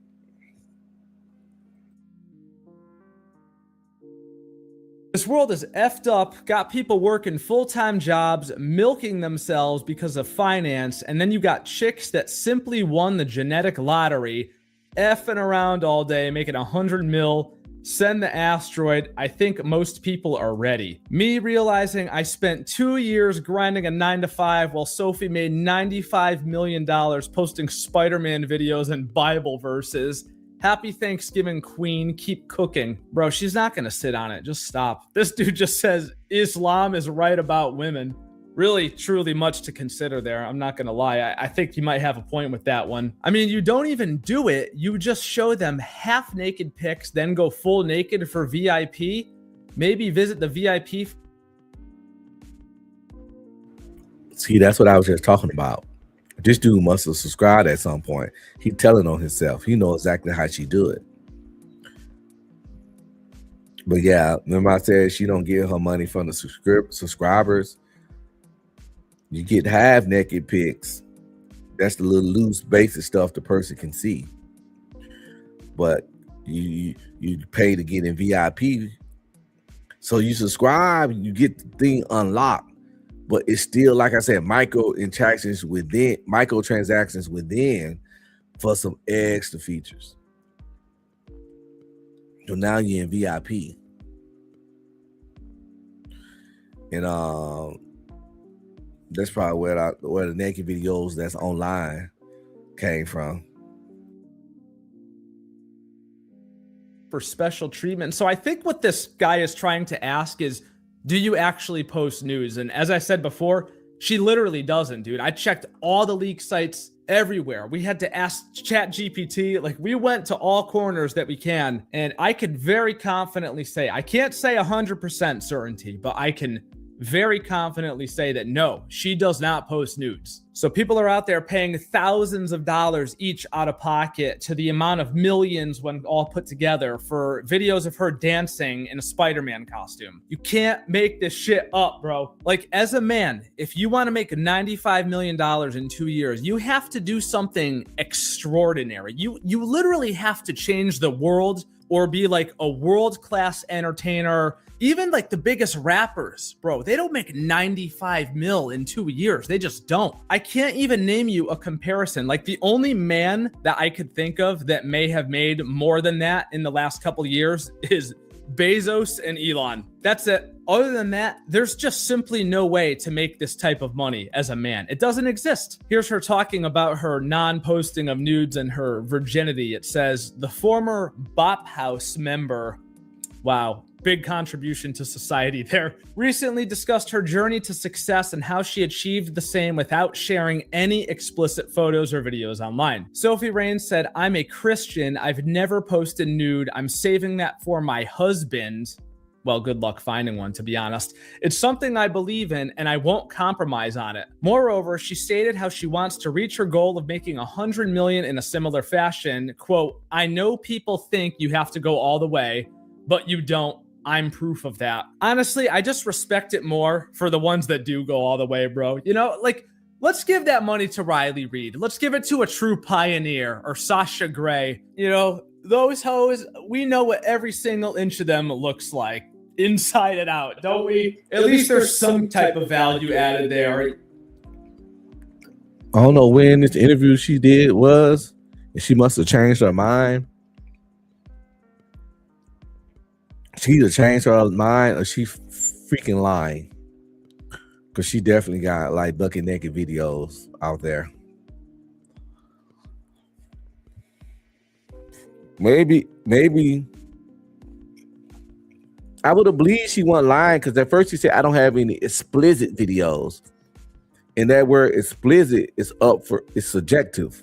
Speaker 9: This world is effed up, got people working full-time jobs, milking themselves because of finance, and then you got chicks that simply won the genetic lottery, effing around all day, making 100 mil, send the asteroid. I think most people are ready. Me realizing I spent 2 years grinding a 9-to-5 while Sophie made $95 million posting Spider-Man videos and Bible verses. Happy Thanksgiving, Queen. Keep cooking. Bro, she's not going to sit on it. Just stop. This dude just says Islam is right about women. Really, truly much to consider there. I'm not going to lie. I think you might have a point with that one. I mean, you don't even do it. You just show them half naked pics, then go full naked for VIP. Maybe visit the VIP.
Speaker 4: See, that's what I was just talking about. This dude must have subscribed at some point. He telling on himself. He knows exactly how she do it. But yeah, remember I said she don't get her money from the subscribers. You get half naked pics. That's the little loose basic stuff the person can see. But you pay to get in VIP. So you subscribe, you get the thing unlocked. But it's still, like I said, microtransactions within for some extra features. So now you're in VIP. And that's probably where the naked videos that's online came from.
Speaker 9: For special treatment. So I think what this guy is trying to ask is, do you actually post news? And as I said before, she literally doesn't, dude. I checked all the leak sites everywhere. We had to ask ChatGPT. Like, we went to all corners that we can. And I could very confidently say, I can't say 100% certainty, but I can very confidently say that no, she does not post nudes. So people are out there paying thousands of dollars each out of pocket to the amount of millions when all put together for videos of her dancing in a Spider-Man costume. You can't make this shit up, bro. Like, as a man, if you want to make $95 million in 2 years, you have to do something extraordinary. You literally have to change the world or be like a world-class entertainer. Even like the biggest rappers, bro, they don't make 95 mil in 2 years. They just don't. I can't even name you a comparison. Like, the only man that I could think of that may have made more than that in the last couple of years is Bezos and Elon. That's it. Other than that, there's just simply no way to make this type of money as a man. It doesn't exist. Here's her talking about her non-posting of nudes and her virginity. It says, the former Bop House member, wow, big contribution to society there, recently discussed her journey to success and how she achieved the same without sharing any explicit photos or videos online. Sophie Rains said, I'm a Christian. I've never posted nude. I'm saving that for my husband. Well, good luck finding one, to be honest. It's something I believe in, and I won't compromise on it. Moreover, she stated how she wants to reach her goal of making $100 million in a similar fashion. Quote, I know people think you have to go all the way, but you don't. I'm proof of that. Honestly, I just respect it more for the ones that do go all the way, bro. You know, like, let's give that money to Riley Reid. Let's give it to a true pioneer or Sasha Grey. You know, those hoes, we know what every single inch of them looks like. Inside and out, don't we? At least there's some type of value added there.
Speaker 4: I don't know when this interview she did was, and she must have changed her mind. She either changed her mind or she freaking lying. Because she definitely got like bucket naked videos out there. Maybe I would have believed she wasn't lying, because at first she said, I don't have any explicit videos. And that word explicit is it's subjective.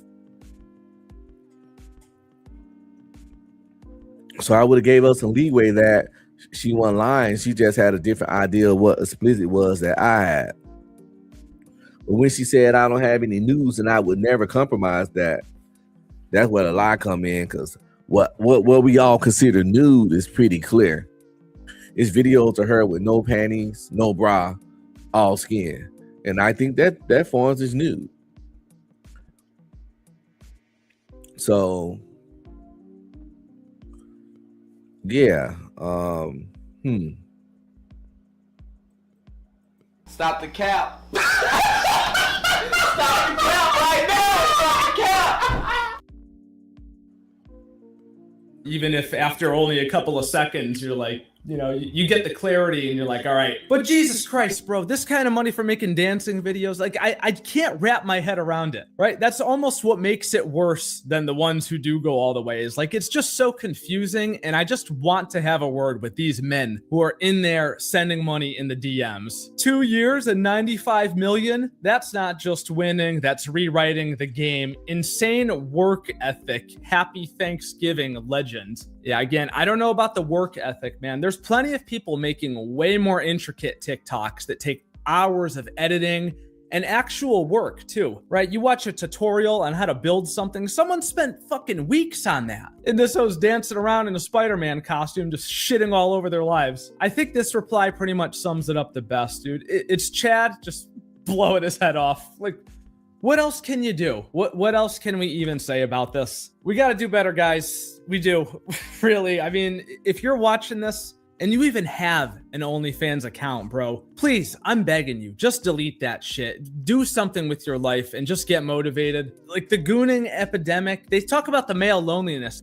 Speaker 4: So I would have gave us some leeway that she wasn't lying. She just had a different idea of what explicit was that I had. But when she said, I don't have any news and I would never compromise that, that's where the lie come in, because what we all consider nude is pretty clear. It's videos of her with no panties, no bra, all skin. And I think that forms as nude. So, yeah.
Speaker 14: Stop the cap. Stop the cap right now. Stop the cap.
Speaker 9: Even if after only a couple of seconds, you're like, you know, you get the clarity and you're like, all right. But Jesus Christ, bro, this kind of money for making dancing videos, like I can't wrap my head around it, right? That's almost what makes it worse than the ones who do go all the way. Is like, it's just so confusing. And I just want to have a word with these men who are in there sending money in the DMs. 2 years and 95 million. That's not just winning. That's rewriting the game. Insane work ethic. Happy Thanksgiving, legend. Yeah, again, I don't know about the work ethic, man. There's plenty of people making way more intricate TikToks that take hours of editing and actual work too, right? You watch a tutorial on how to build something. Someone spent fucking weeks on that. And this host dancing around in a Spider-Man costume, just shitting all over their lives. I think this reply pretty much sums it up the best, dude. It's Chad just blowing his head off. Like, what else can you do? What else can we even say about this? We got to do better, guys. We do. Really. I mean, if you're watching this and you even have an OnlyFans account, bro, please, I'm begging you, just delete that shit. Do something with your life and just get motivated. Like the gooning epidemic, they talk about the male loneliness.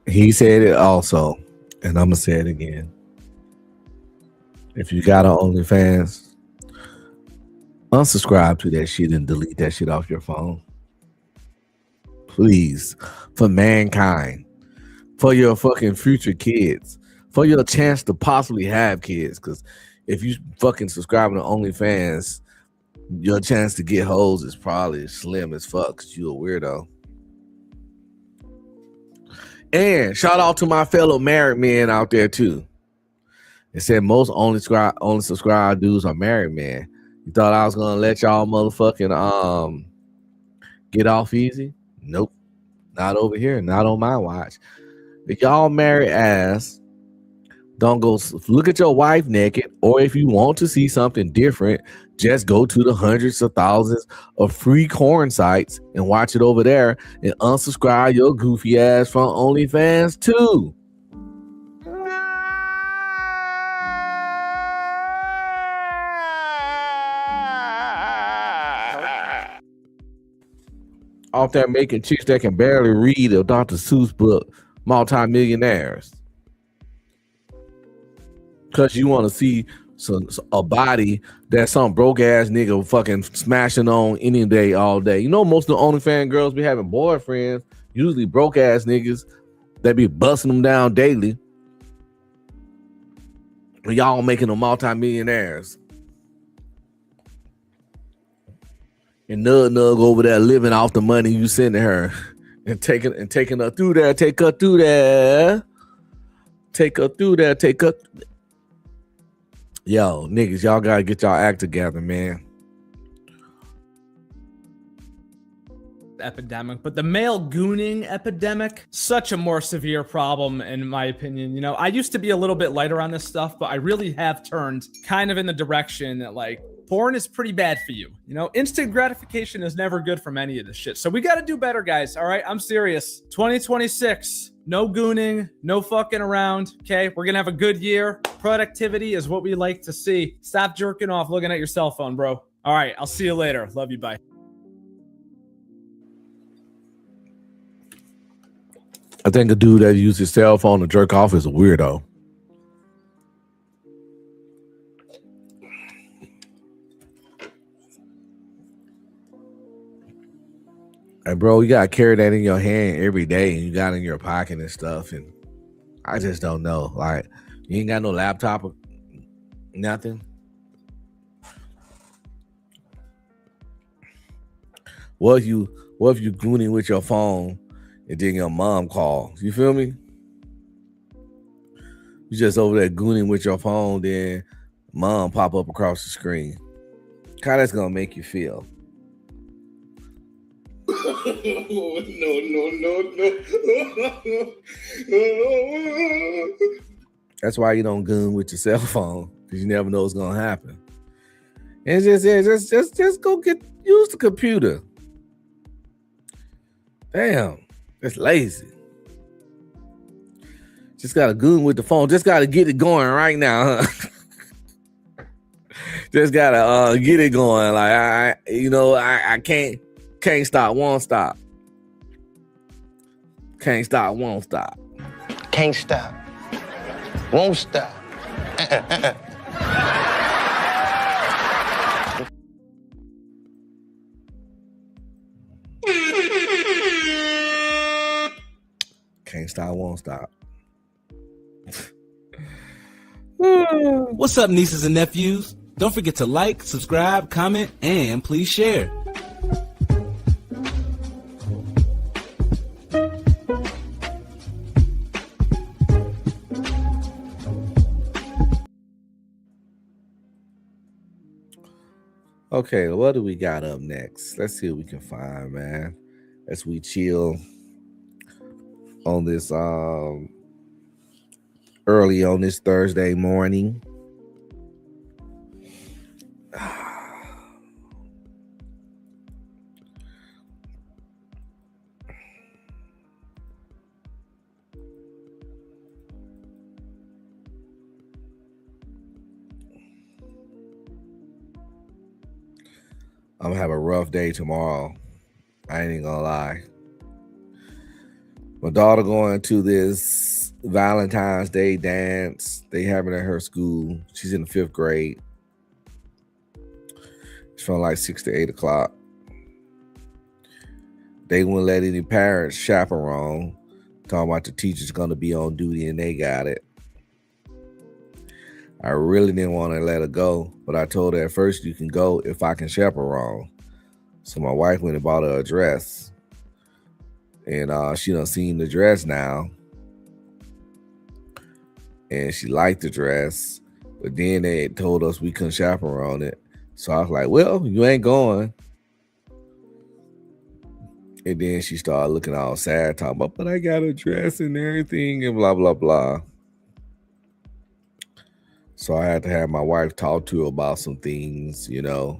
Speaker 4: He said it also, and I'm going to say it again. If you got an OnlyFans, unsubscribe to that shit and delete that shit off your phone. Please, for mankind, for your fucking future kids, for your chance to possibly have kids. Because if you fucking subscribing to OnlyFans, your chance to get hoes is probably slim as fuck because you a weirdo. And shout out to my fellow married men out there too. It said most only subscribe dudes are married men. You thought I was gonna let y'all motherfucking get off easy? Nope. Not over here. Not on my watch. If y'all married ass, don't go look at your wife naked, or if you want to see something different, just go to the hundreds of thousands of free porn sites and watch it over there, and unsubscribe your goofy ass from OnlyFans too. Off there making chicks that can barely read a Dr. Seuss book multimillionaires. Because you want to see a body that some broke ass nigga fucking smashing on any day, all day. You know, most of the OnlyFans girls be having boyfriends, usually broke ass niggas that be busting them down daily. And y'all making them multimillionaires. And Nug over there living off the money you sending her and taking her through there, take her through there. Yo, niggas, y'all gotta get y'all act together, man.
Speaker 9: Epidemic, but the male gooning epidemic, such a more severe problem in my opinion. You know, I used to be a little bit lighter on this stuff, but I really have turned kind of in the direction that like porn is pretty bad for you. You know, instant gratification is never good from any of this shit. So we got to do better, guys. All right, I'm serious. 2026. No gooning, no fucking around, okay? We're gonna have a good year. Productivity is what we like to see. Stop jerking off looking at your cell phone, bro. All right, I'll see you later. Love you, bye.
Speaker 4: I think a dude that uses his cell phone to jerk off is a weirdo. Hey, bro, you gotta carry that in your hand every day, and you got it in your pocket and stuff. And I just don't know. Like, you ain't got no laptop or nothing. What if you gooning with your phone and then your mom calls? You feel me? You just over there gooning with your phone, then mom pop up across the screen. How that's gonna make you feel? No. That's why you don't goon with your cell phone, because you never know what's gonna happen. And just go use the computer. Damn, it's lazy. Just gotta goon with the phone. Just gotta get it going right now, huh? Just gotta get it going. Like I can't stop, won't stop. Can't stop, won't stop.
Speaker 15: Can't stop. Won't stop.
Speaker 4: Can't stop, won't stop.
Speaker 5: What's up, nieces and nephews? Don't forget to like, subscribe, comment, and please share.
Speaker 4: Okay, what do we got up next? Let's see what we can find, man. As we chill on this early on this Thursday morning. I'm gonna have a rough day tomorrow. I ain't even gonna lie. My daughter going to this Valentine's Day dance. They have it at her school. She's in the 5th grade. It's from like 6 to 8 o'clock. They wouldn't let any parents chaperone. Talking about the teacher's gonna be on duty and they got it. I really didn't want to let her go, but I told her at first you can go if I can chaperone. So my wife went and bought her a dress. And she done seen the dress now. And she liked the dress. But then they told us we couldn't chaperone it. So I was like, well, you ain't going. And then she started looking all sad, talking about, but I got a dress and everything and blah, blah, blah. So I had to have my wife talk to her about some things, you know,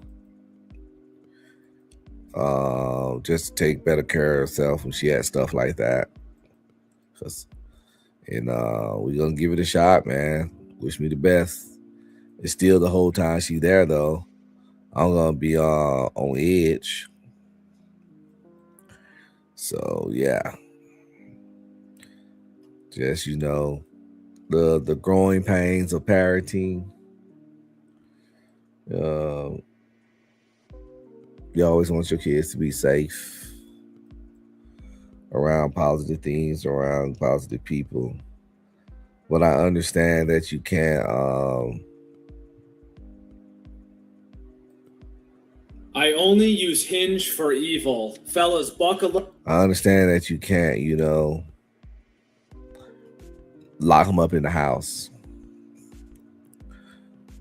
Speaker 4: just to take better care of herself when she had stuff like that. And we're going to give it a shot, man. Wish me the best. It's still the whole time she's there, though. I'm going to be on edge. So, yeah. Just, the growing pains of parenting. You always want your kids to be safe around positive things, around positive people. But I understand that you can't.
Speaker 9: I only use Hinge for evil. Fellas, buckle up.
Speaker 4: I understand that you can't, lock them up in the house.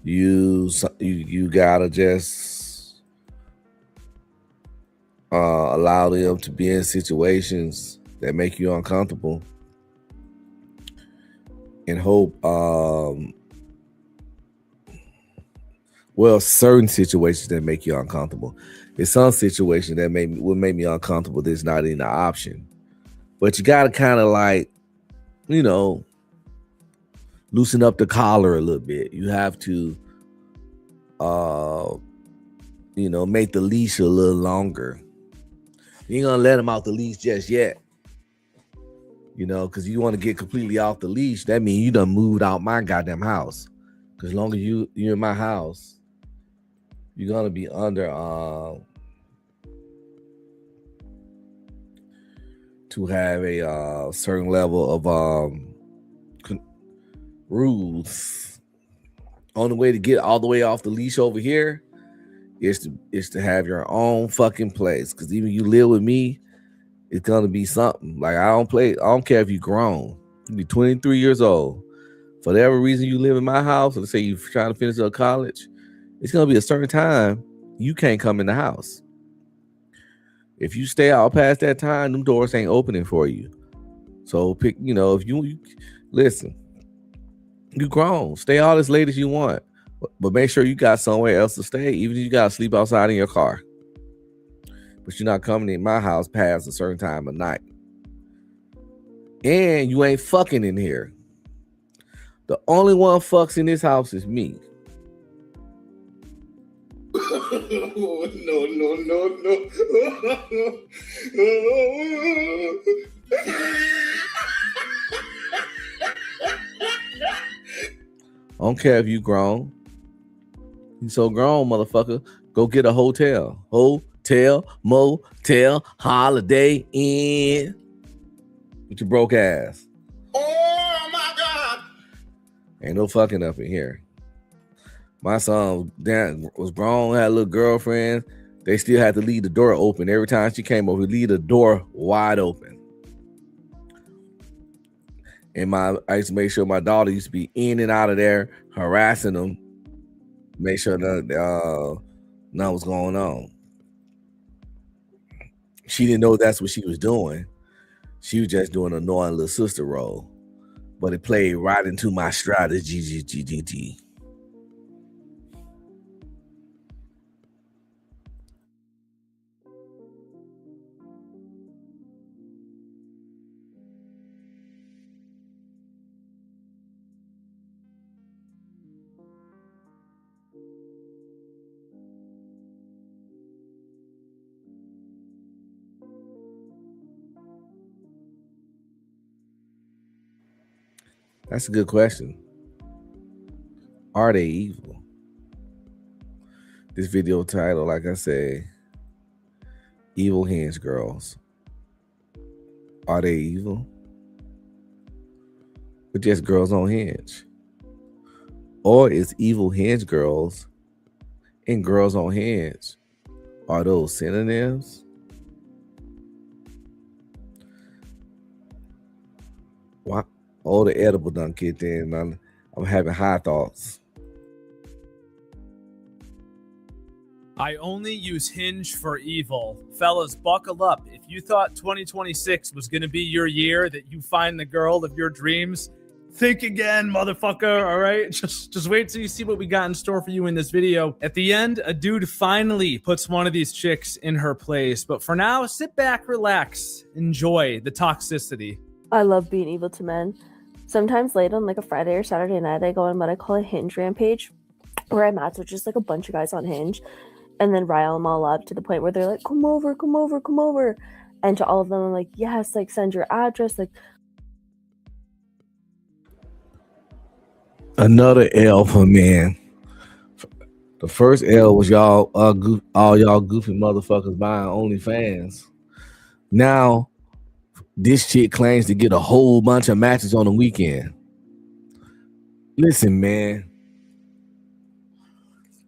Speaker 4: You gotta just allow them to be in situations that make you uncomfortable, and hope certain situations that make you uncomfortable. There's some situations that would make me uncomfortable that's not even an option. But you gotta kind of loosen up the collar a little bit. You have to make the leash a little longer. You ain't gonna let them out the leash just yet. Because you want to get completely off the leash, that means you done moved out my goddamn house. Because as long as you're in my house, you're gonna be under to have a certain level of rules. Only way to get all the way off the leash over here is to have your own fucking place. Because even you live with me, it's gonna be something. Like I don't care if you're grown. You be 23 years old. For whatever reason you live in my house, let's say you're trying to finish up college, it's gonna be a certain time you can't come in the house. If you stay out past that time, them doors ain't opening for you. So pick, if you listen, you grown, stay all as late as you want, but make sure you got somewhere else to stay, even if you gotta sleep outside in your car. But you're not coming in my house past a certain time of night. And you ain't fucking in here. The only one fucks in this house is me.
Speaker 14: No.
Speaker 4: I don't care if you grown. You so grown, motherfucker. Go get a hotel, motel, Holiday Inn with your broke ass.
Speaker 14: Oh my God!
Speaker 4: Ain't no fucking up in here. My son was grown, had a little girlfriend. They still had to leave the door open every time she came over. Leave the door wide open. And I used to make sure my daughter used to be in and out of there harassing them. Make sure that nothing was going on. She didn't know that's what she was doing. She was just doing an annoying little sister role. But it played right into my strategy. That's a good question. Are they evil? This video title, like I say, Evil Hinge Girls. Are they evil? Or just girls on Hinge? Or is evil Hinge girls and girls on Hinge, are those synonyms? Why? Oh, the edible done kicked in. I'm having high thoughts.
Speaker 9: I only use Hinge for evil. Fellas, buckle up. If you thought 2026 was going to be your year that you find the girl of your dreams, think again, motherfucker, all right? Just wait till you see what we got in store for you in this video. At the end, a dude finally puts one of these chicks in her place. But for now, sit back, relax, enjoy the toxicity.
Speaker 13: I love being evil to men. Sometimes late on like a Friday or Saturday night, I go on what I call a Hinge rampage, where I match with just like a bunch of guys on Hinge and then rile them all up to the point where they're like, come over. And to all of them, I'm like, yes, like send your address. Like,
Speaker 4: Another L for men. The first L was y'all, all y'all goofy motherfuckers buying OnlyFans. Now, this chick claims to get a whole bunch of matches on the weekend. Listen, man.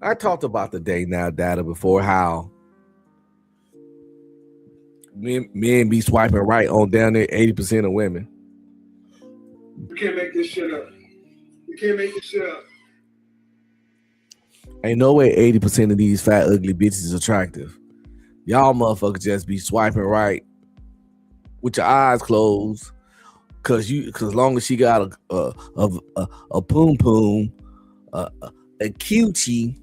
Speaker 4: I talked about the Day Now data before, how men be swiping right on down there 80% of women.
Speaker 8: You can't make this shit up. You can't make this shit up.
Speaker 4: Ain't no way 80% of these fat, ugly bitches is attractive. Y'all motherfuckers just be swiping right with your eyes closed, cause long as she got a poom poom, a coochie,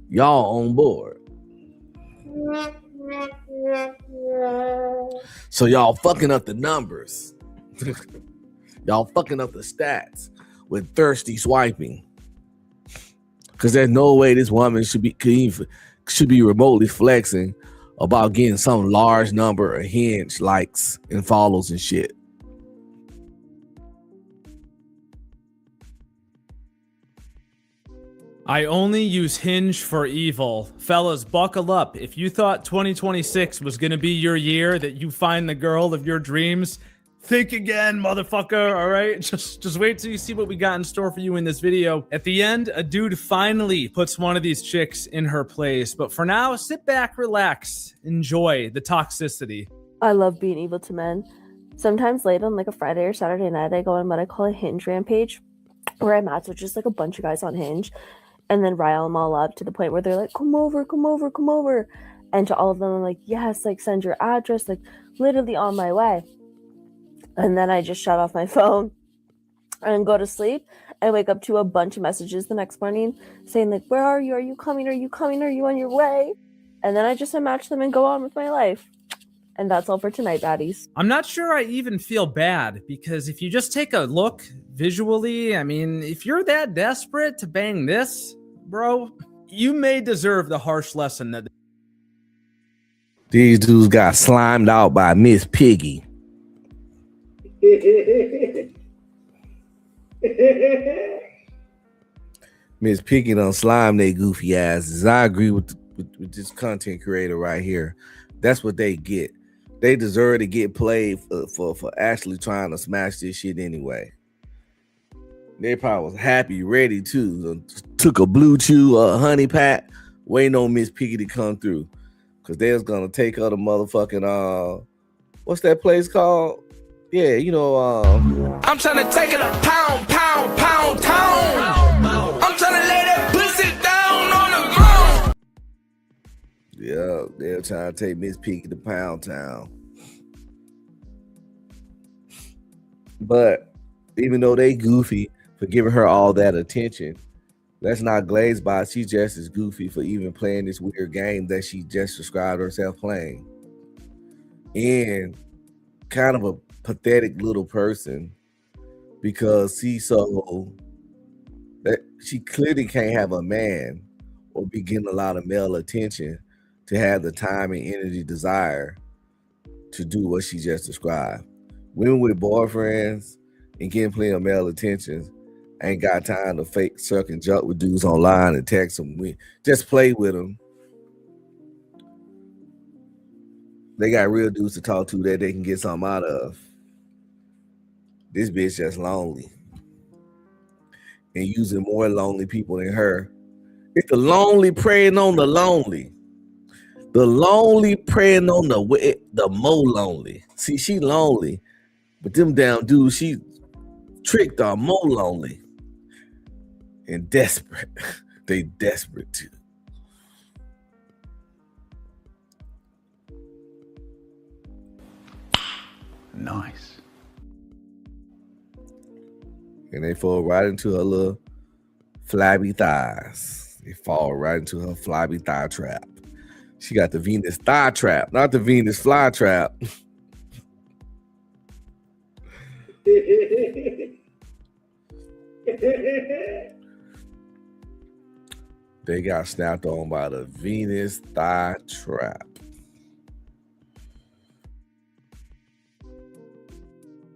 Speaker 4: y'all on board. So y'all fucking up the numbers. Y'all fucking up the stats with thirsty swiping. Cause there's no way this woman should be remotely flexing about getting some large number of hinge likes and follows and shit.
Speaker 9: I only use Hinge for evil. Fellas, buckle up. If you thought 2026 was going to be your year that you find the girl of your dreams, think again, motherfucker, all right? Just wait till you see what we got in store for you in this video. At the end, a dude finally puts one of these chicks in her place. But for now, sit back, relax, enjoy the toxicity.
Speaker 13: I love being evil to men. Sometimes late on like a Friday or Saturday night, I go on what I call a Hinge rampage, where I match with just like a bunch of guys on Hinge, and then rile them all up to the point where they're like, come over, come over, come over. And to all of them, I'm like, yes, like send your address, like literally on my way. And then I just shut off my phone and go to sleep. I wake up to a bunch of messages the next morning saying like, where are you? Are you coming? Are you coming? Are you on your way? And then I just unmatch them and go on with my life. And that's all for tonight, baddies.
Speaker 9: I'm not sure I even feel bad, because if you just take a look visually, I mean, if you're that desperate to bang this, bro, you may deserve the harsh lesson that
Speaker 4: these dudes got slimed out by Miss Piggy. Miss Piggy done slime they goofy asses. I agree with this content creator right here. That's what they get. They deserve to get played for actually trying to smash this shit anyway. They probably was happy, ready to. Took a blue chew, a honey pat, waiting on Miss Piggy to come through. Cause they was gonna take her to motherfucking what's that place called? Yeah, you know,
Speaker 14: I'm trying to take it a pound town. I'm trying to lay that pussy down on the ground.
Speaker 4: Yeah, they're trying to take Miss Piggy to Pound Town. But even though they goofy for giving her all that attention, let's not glaze by. She just as goofy for even playing this weird game that she just described herself playing. And kind of a pathetic little person, because she's so that she clearly can't have a man or be getting a lot of male attention to have the time and energy desire to do what she just described. Women with boyfriends and getting plenty of male attention ain't got time to fake suck and jump with dudes online and text them. Just play with them. They got real dudes to talk to that they can get something out of. This bitch just lonely and using more lonely people than her. It's the lonely preying on the lonely. The lonely preying on the more lonely. See, she lonely, but them damn dudes she tricked are more lonely and desperate. They desperate too.
Speaker 6: Nice.
Speaker 4: And they fall right into her little flabby thighs. They fall right into her flabby thigh trap. She got the Venus thigh trap, not the Venus fly trap. They got snapped on by the Venus thigh trap.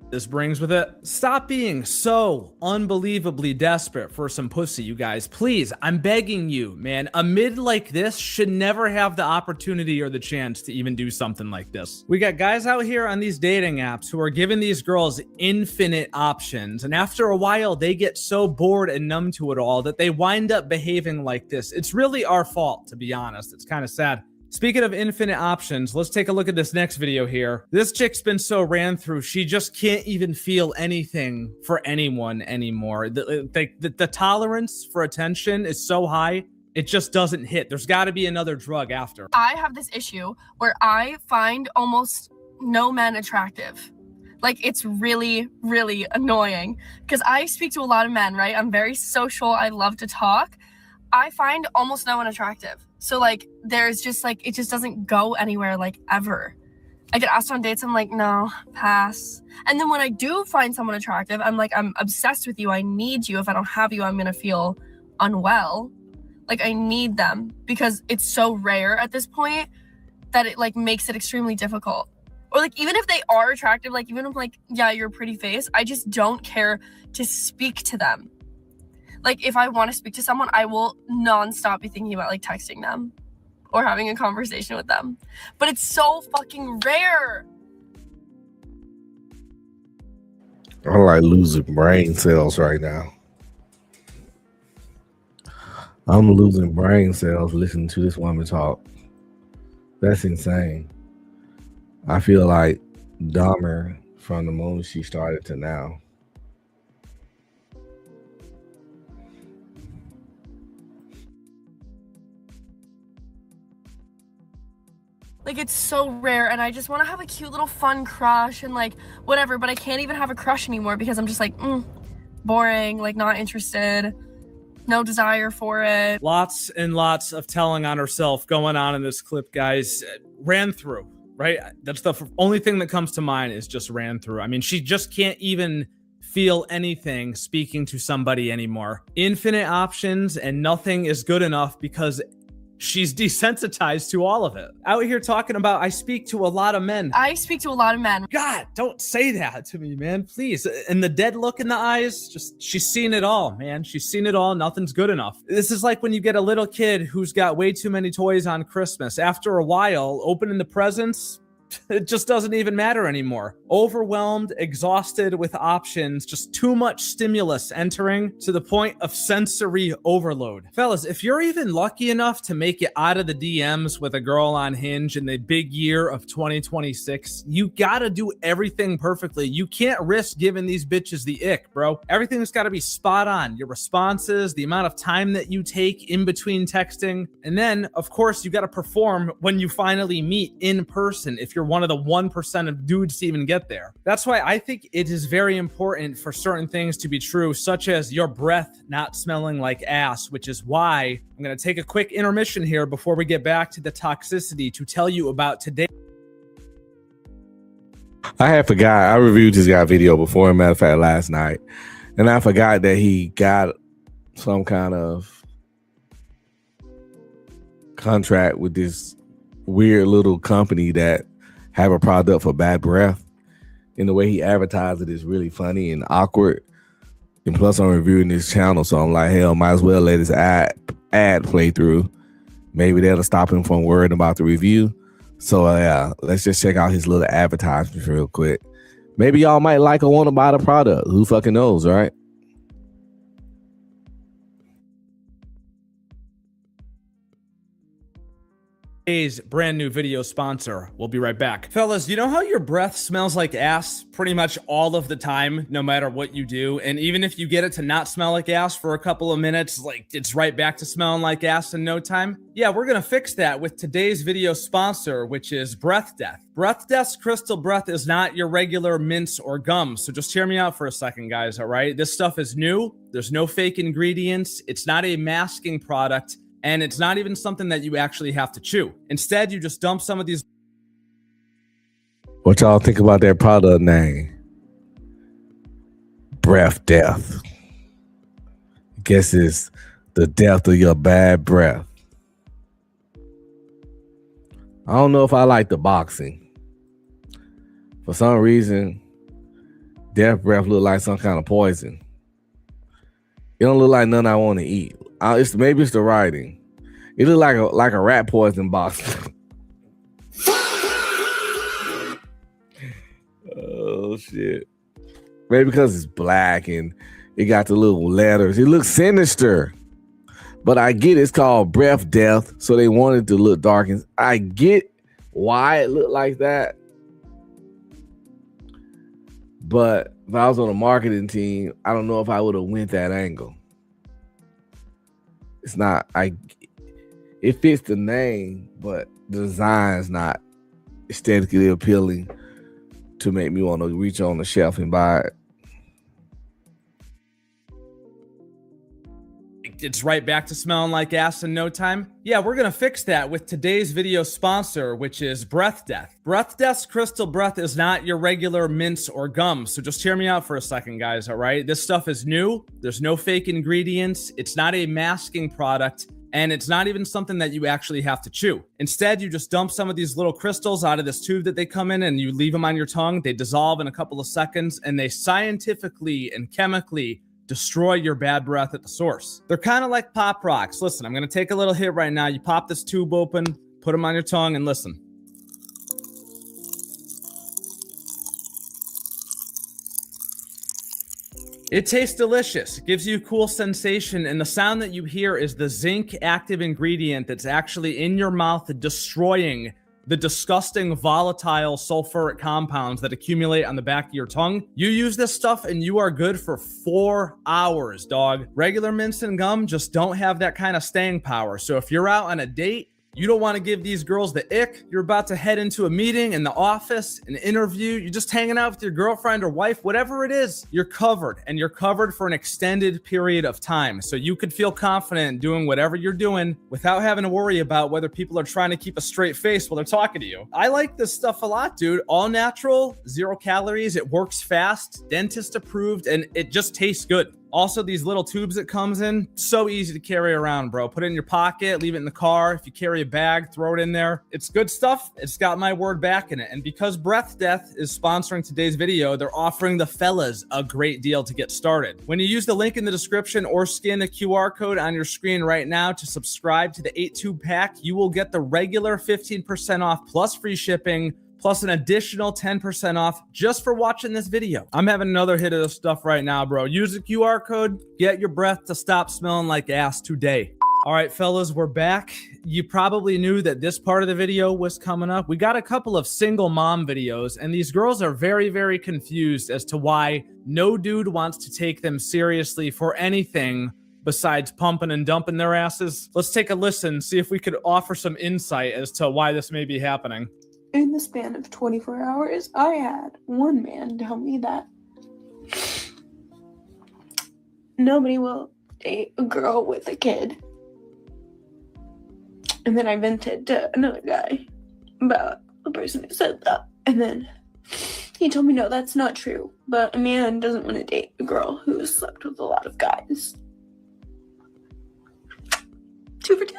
Speaker 9: this brings with it. Stop being so unbelievably desperate for some pussy, you guys. Please, I'm begging you, man. A mid like this should never have the opportunity or the chance to even do something like this. We got guys out here on these dating apps who are giving these girls infinite options, and after a while, they get so bored and numb to it all that they wind up behaving like this. It's really our fault, to be honest. It's kind of sad. Speaking of infinite options, let's take a look at this next video here. This chick's been so ran through, she just can't even feel anything for anyone anymore. The tolerance for attention is so high, it just doesn't hit. There's got to be another drug after.
Speaker 12: I have this issue where I find almost no men attractive. Like, it's really, really annoying because I speak to a lot of men, right? I'm very social. I love to talk. I find almost no one attractive. So, like, there's just, like, it just doesn't go anywhere, like, ever. I get asked on dates, I'm like, no, pass. And then when I do find someone attractive, I'm like, I'm obsessed with you. I need you. If I don't have you, I'm going to feel unwell. Like, I need them because it's so rare at this point that it, like, makes it extremely difficult. Or, like, even if they are attractive, like, even if, like, yeah, you're a pretty face, I just don't care to speak to them. Like, if I want to speak to someone, I will nonstop be thinking about, like, texting them or having a conversation with them. But it's so fucking rare.
Speaker 4: I'm like losing brain cells right now. I'm losing brain cells listening to this woman talk. That's insane. I feel like Dahmer from the moment she started to now.
Speaker 12: Like, it's so rare, and I just want to have a cute little fun crush and, like, whatever, but I can't even have a crush anymore because I'm just like, boring, like, not interested, no desire for it.
Speaker 9: Lots and lots of telling on herself going on in this clip, guys. Ran through, right? That's the only thing that comes to mind is just ran through. I mean, she just can't even feel anything speaking to somebody anymore. Infinite options and nothing is good enough because she's desensitized to all of it. Out here talking about, I speak to a lot of men.
Speaker 12: I speak to a lot of men.
Speaker 9: God, don't say that to me, man, please. And the dead look in the eyes, just, she's seen it all, man. She's seen it all. Nothing's good enough. This is like when you get a little kid who's got way too many toys on Christmas. After a while, opening the presents, it just doesn't even matter anymore. Overwhelmed, exhausted with options, just too much stimulus entering to the point of sensory overload. Fellas, if you're even lucky enough to make it out of the DMs with a girl on Hinge in the big year of 2026, you gotta do everything perfectly. You can't risk giving these bitches the ick, bro. Everything's gotta be spot on. Your responses, the amount of time that you take in between texting, and then, of course, you gotta perform when you finally meet in person if you're one of the 1% of dudes to even get there. That's why I think it is very important for certain things to be true, such as your breath not smelling like ass, which is why I'm going to take a quick intermission here before we get back to the toxicity to tell you about today.
Speaker 4: I had forgot. I reviewed this guy video before, matter of fact, last night. And I forgot that he got some kind of contract with this weird little company that have a product for bad breath. And the way he advertised it is really funny and awkward. And plus, I'm reviewing this channel, so I'm like, hell, might as well let his ad play through. Maybe that'll stop him from worrying about the review. So yeah, let's just check out his little advertisements real quick. Maybe y'all might like or want to buy the product. Who fucking knows, right?
Speaker 9: Today's brand new video sponsor. We'll be right back. Fellas, you know how your breath smells like ass pretty much all of the time, no matter what you do? And even if you get it to not smell like ass for a couple of minutes, like it's right back to smelling like ass in no time? Yeah, we're gonna fix that with today's video sponsor, which is Breath Death. Breath Death's crystal breath is not your regular mints or gum. So just hear me out for a second, guys, all right? This stuff is new. There's no fake ingredients. It's not a masking product. And it's not even something that you actually have to chew. Instead, you just dump some of these.
Speaker 4: What y'all think about that product name? Breath Death. Guess it's the death of your bad breath. I don't know if I like the boxing. For some reason, death breath look like some kind of poison. It don't look like nothing I want to eat. Maybe it's the writing. It look like a rat poison box. Oh shit. Maybe because it's black and it got the little letters. It looks sinister. But I get it's called breath death, so they wanted to look dark. And I get why it looked like that. But if I was on a marketing team, I don't know if I would have went that angle. It's not, it fits the name, but the design's not aesthetically appealing to make me want to reach on the shelf and buy it.
Speaker 9: It's right back to smelling like ass in no time. Yeah, we're gonna fix that with today's video sponsor, which is Breath Death. Breath Death's crystal breath is not your regular mints or gum. So just hear me out for a second, guys, all right? This stuff is new. There's no fake ingredients. It's not a masking product. And it's not even something that you actually have to chew. Instead, you just dump some of these little crystals out of this tube that they come in and you leave them on your tongue. They dissolve in a couple of seconds and they scientifically and chemically destroy your bad breath at the source. They're kind of like pop rocks. Listen, I'm going to take a little hit right now. You pop this tube open, put them on your tongue and listen. It tastes delicious. It gives you a cool sensation, and the sound that you hear is the zinc active ingredient that's actually in your mouth destroying the disgusting volatile sulfuric compounds that accumulate on the back of your tongue. You use this stuff and you are good for 4 hours, dog. Regular mints and gum just don't have that kind of staying power. So if you're out on a date, you don't want to give these girls the ick. You're about to head into a meeting in the office, an interview. You're just hanging out with your girlfriend or wife, whatever it is, you're covered, and you're covered for an extended period of time. So you could feel confident doing whatever you're doing without having to worry about whether people are trying to keep a straight face while they're talking to you. I like this stuff a lot, dude. All natural, 0 calories. It works fast, dentist approved, and it just tastes good. Also, these little tubes it comes in, so easy to carry around, bro. Put it in your pocket, leave it in the car. If you carry a bag, throw it in there. It's good stuff. It's got my word back in it. And because Breath Death is sponsoring today's video, they're offering the fellas a great deal to get started. When you use the link in the description or scan the QR code on your screen right now to subscribe to the 8-tube pack, you will get the regular 15% off plus free shipping, plus an additional 10% off just for watching this video. I'm having another hit of this stuff right now, bro. Use the QR code, get your breath to stop smelling like ass today. All right, fellas, we're back. You probably knew that this part of the video was coming up. We got a couple of single mom videos, and these girls are very, very confused as to why no dude wants to take them seriously for anything besides pumping and dumping their asses. Let's take a listen, see if we could offer some insight as to why this may be happening.
Speaker 16: In the span of 24 hours, I had one man tell me that nobody will date a girl with a kid. And then I vented to another guy about the person who said that. And then he told me, no, that's not true. But a man doesn't want to date a girl who has slept with a lot of guys. 2 for 2.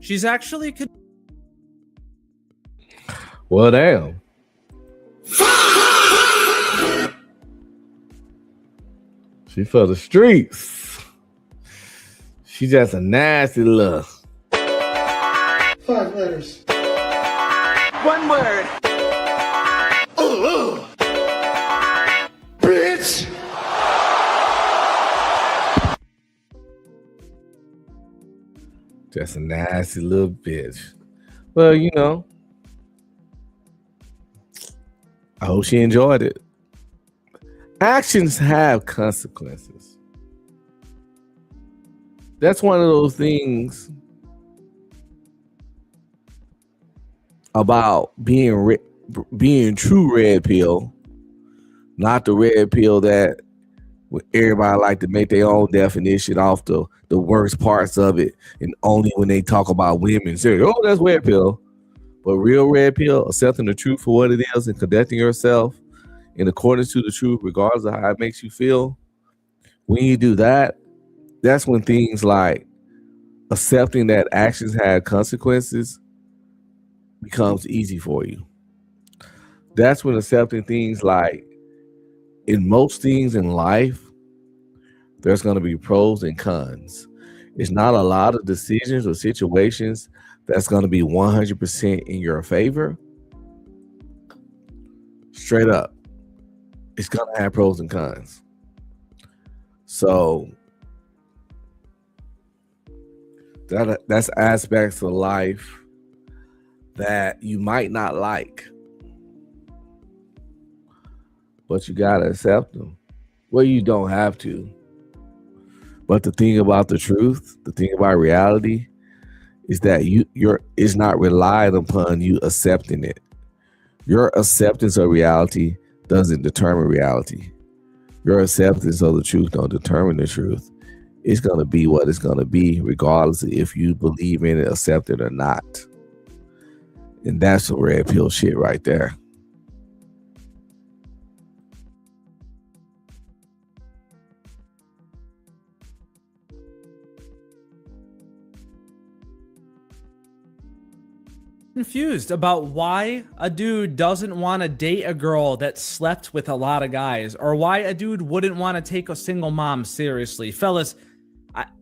Speaker 9: She's actually...
Speaker 4: Well, damn. She for the streets. She just a nasty little.
Speaker 8: 5 letters.
Speaker 14: 1 word.
Speaker 8: Bitch!
Speaker 4: Just a nasty little bitch. Well, you know, I hope she enjoyed it. Actions have consequences. That's one of those things about being true red pill, not the red pill that everybody like to make their own definition off the worst parts of it, and only when they talk about women say, oh, that's red pill. But real red pill, accepting the truth for what it is and conducting yourself in accordance to the truth, regardless of how it makes you feel. When you do that, that's when things like accepting that actions have consequences becomes easy for you. That's when accepting things like in most things in life, there's going to be pros and cons. It's not a lot of decisions or situations that's going to be 100% in your favor. Straight up, it's going to have pros and cons. So that's aspects of life that you might not like, but you got to accept them. Well, you don't have to. But the thing about the truth, the thing about reality is that it's not relied upon you accepting it. Your acceptance of reality doesn't determine reality. Your acceptance of the truth don't determine the truth. It's going to be what it's going to be, regardless of if you believe in it, accept it or not. And that's the red pill shit right there.
Speaker 9: Confused about why a dude doesn't want to date a girl that slept with a lot of guys, or why a dude wouldn't want to take a single mom seriously. Fellas,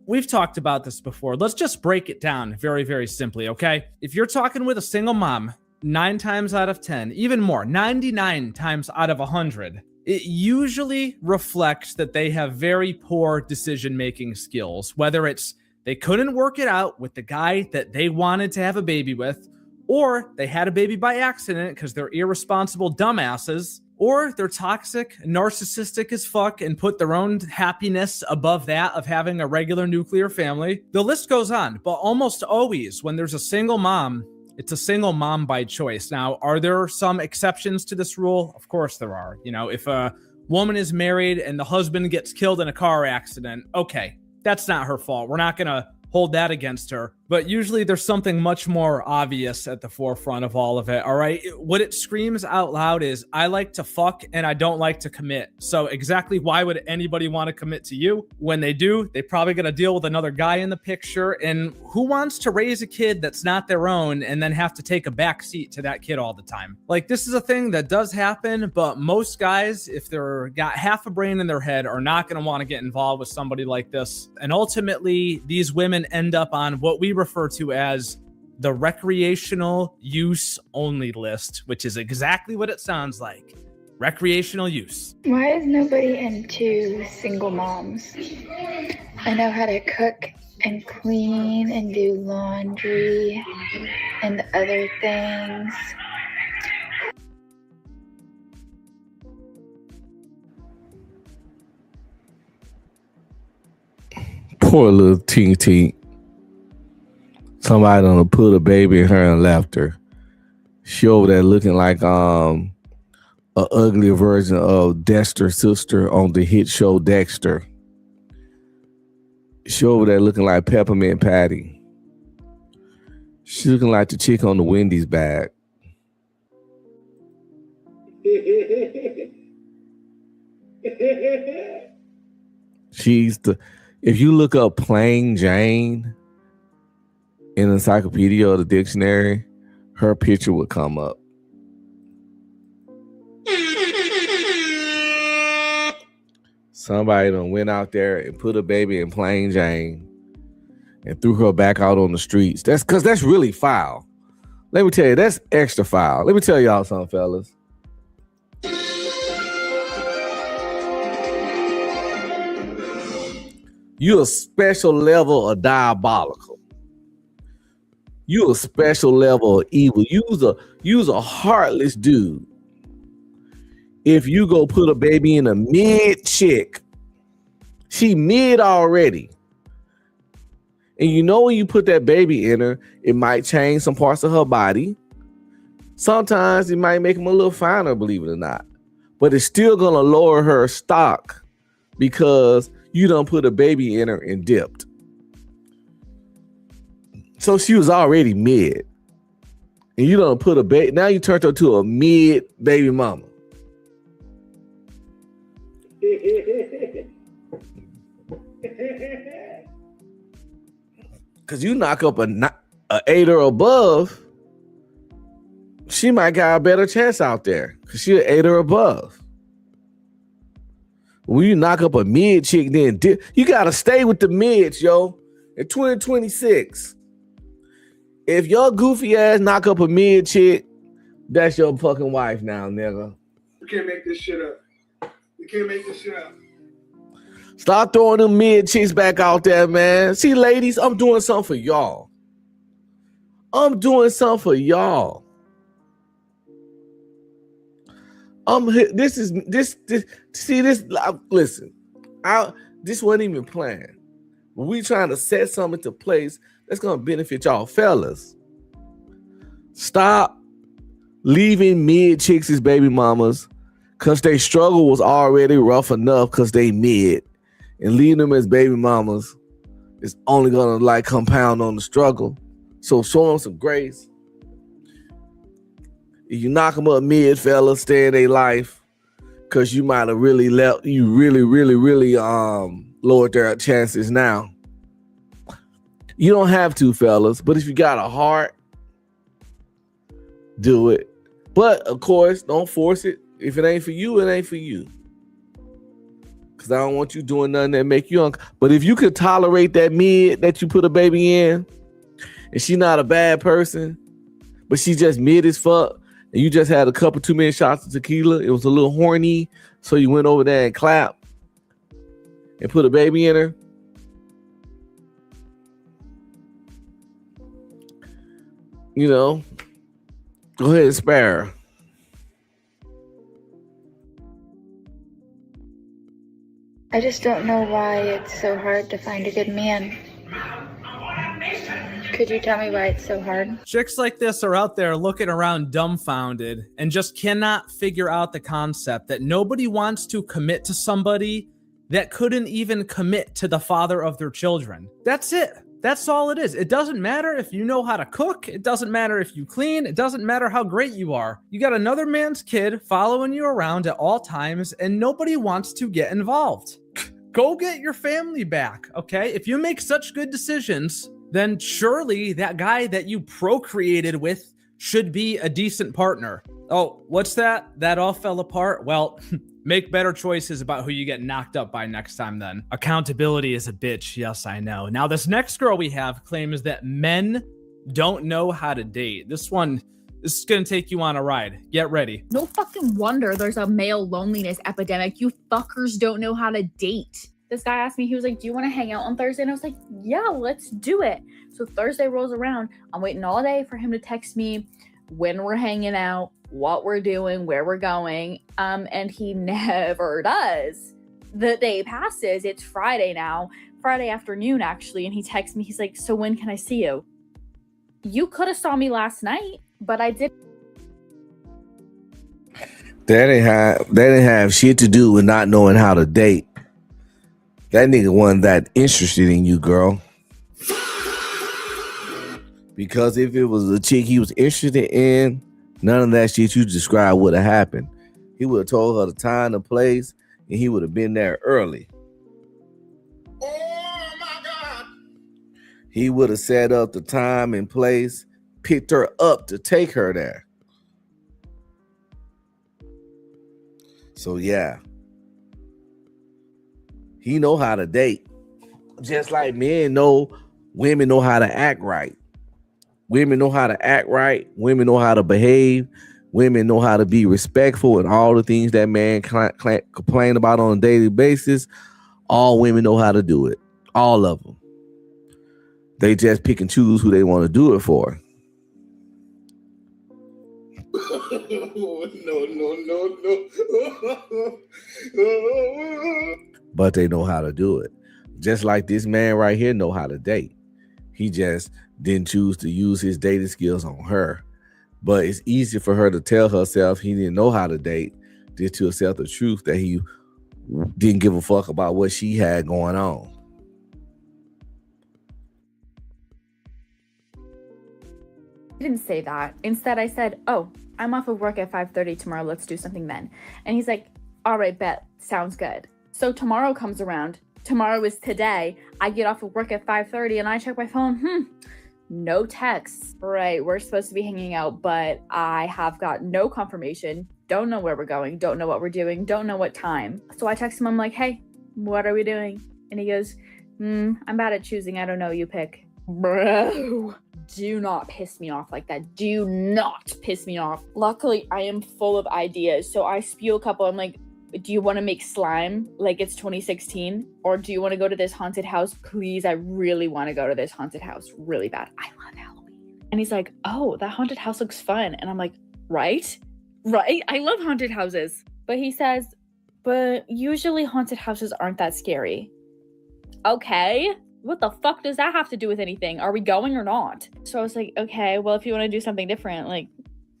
Speaker 9: we've talked about this before. Let's just break it down very, very simply, okay? If you're talking with a single mom, 9 times out of 10, even more, 99 times out of 100, it usually reflects that they have very poor decision-making skills, whether it's they couldn't work it out with the guy that they wanted to have a baby with, or they had a baby by accident because they're irresponsible dumbasses, or they're toxic, narcissistic as fuck, and put their own happiness above that of having a regular nuclear family. The list goes on, but almost always when there's a single mom, it's a single mom by choice. Now, are there some exceptions to this rule? Of course there are. You know, if a woman is married and the husband gets killed in a car accident, okay, that's not her fault. We're not going to hold that against her. But usually there's something much more obvious at the forefront of all of it, all right? What it screams out loud is, I like to fuck and I don't like to commit. So exactly why would anybody want to commit to you? When they do, they probably got to deal with another guy in the picture. And who wants to raise a kid that's not their own and then have to take a back seat to that kid all the time? Like, this is a thing that does happen, but most guys, if they're got half a brain in their head, are not going to want to get involved with somebody like this. And ultimately, these women end up on what we refer to as the recreational use only list, which is exactly what it sounds like. Recreational use.
Speaker 17: Why is nobody into single moms? I know how to cook and clean and do laundry and other things.
Speaker 4: Poor little tink. Somebody done put a baby in her and left her. She over there looking like a uglier version of Dexter's sister on the hit show Dexter. She over there looking like Peppermint Patty. She looking like the chick on the Wendy's bag. If you look up Plain Jane in the encyclopedia or the dictionary, her picture would come up. Somebody done went out there and put a baby in Plain Jane and threw her back out on the streets. That's because that's really foul. Let me tell you, that's extra foul. Let me tell y'all something, fellas. You a special level of diabolical. You a special level of evil. You's a heartless dude. If you go put a baby in a mid chick, she mid already. And you know when you put that baby in her, it might change some parts of her body. Sometimes it might make them a little finer, believe it or not. But it's still gonna lower her stock because you done put a baby in her and dipped. So she was already mid. And you done put a baby. Now you turned her to a mid baby mama. Because you knock up a 8 or above, she might got a better chance out there. Because she an 8 or above. When you knock up a mid chick, then you gotta stay with the mids, yo. In 2026, if your goofy ass knock up a mid chick, that's your fucking wife now, nigga.
Speaker 8: We can't make this shit up. We can't make this shit up.
Speaker 4: Start throwing them mid chicks back out there, man. See, ladies, I'm doing something for y'all. I'm doing something for y'all. Listen, this wasn't even planned. But we trying to set something into place that's gonna benefit y'all fellas. Stop leaving mid chicks as baby mamas because they struggle was already rough enough because they mid. And leaving them as baby mamas is only gonna like compound on the struggle. So show them some grace. If you knock them up mid, fellas, stay in their life, because you might have really lowered their chances now. You don't have to, fellas, but if you got a heart, do it. But of course, don't force it. If it ain't for you, it ain't for you. Because I don't want you doing nothing that make you uncomfortable. But if you could tolerate that mid that you put a baby in, and she not a bad person, but she just mid as fuck, and you just had a couple too many shots of tequila, it was a little horny, so you went over there and clapped and put a baby in her. You know, go ahead and spare her.
Speaker 17: I just don't know why it's so hard to find a good man. Could you tell me why it's so hard?
Speaker 9: Chicks like this are out there looking around dumbfounded and just cannot figure out the concept that nobody wants to commit to somebody that couldn't even commit to the father of their children. That's it. That's all it is. It doesn't matter if you know how to cook. It doesn't matter if you clean. It doesn't matter how great you are. You got another man's kid following you around at all times and nobody wants to get involved. Go get your family back, okay? If you make such good decisions, then surely that guy that you procreated with should be a decent partner. Oh, what's that? That all fell apart? Well, make better choices about who you get knocked up by next time then. Accountability is a bitch. Yes, I know. Now, this next girl we have claims that men don't know how to date. This is going to take you on a ride. Get ready.
Speaker 18: No fucking wonder there's a male loneliness epidemic. You fuckers don't know how to date. This guy asked me, he was like, do you want to hang out on Thursday? And I was like, yeah, let's do it. So Thursday rolls around. I'm waiting all day for him to text me when we're hanging out, what we're doing, where we're going. And he never does. The day passes. It's Friday now. Friday afternoon, actually. And he texts me. He's like, so when can I see you? You could have saw me last night, but I didn't.
Speaker 4: That didn't have shit to do with not knowing how to date. That nigga wasn't that interested in you, girl. Because if it was a chick he was interested in, none of that shit you described would have happened. He would have told her the time, the place, and he would have been there early.
Speaker 14: Oh my God.
Speaker 4: He would have set up the time and place, picked her up to take her there. So yeah. He know how to date. Just like men know, women know how to act right. Women know how to act right. Women know how to behave. Women know how to be respectful, and all the things that man complain about on a daily basis. All women know how to do it. All of them. They just pick and choose who they want to do it for.
Speaker 8: No.
Speaker 4: But they know how to do it. Just like this man right here know how to date. He just didn't choose to use his dating skills on her. But it's easy for her to tell herself he didn't know how to date, just to accept the truth that he didn't give a fuck about what she had going on.
Speaker 18: I didn't say that. Instead, I said, oh, I'm off of work at 5:30 tomorrow. Let's do something then. And he's like, all right, bet. Sounds good. So tomorrow comes around. Tomorrow is today. I get off of work at 5:30 and I check my phone. No texts. Right, we're supposed to be hanging out, but I have got no confirmation. don't know where we're going, don't know what we're doing, don't know what time. So I text him, I'm like, hey, what are we doing? And he goes, I'm bad at choosing, I don't know, you pick. Bro, do not piss me off like that. Do not piss me off. Luckily, I am full of ideas. So I spew a couple. I'm like, do you want to make slime like it's 2016? Or do you want to go to this haunted house? Please, I really want to go to this haunted house really bad. I love Halloween. And he's like, oh, that haunted house looks fun. And I'm like, right? I love haunted houses. But he says, but usually haunted houses aren't that scary. Okay. What the fuck does that have to do with anything? Are we going or not? So I was like, okay, well, if you want to do something different, like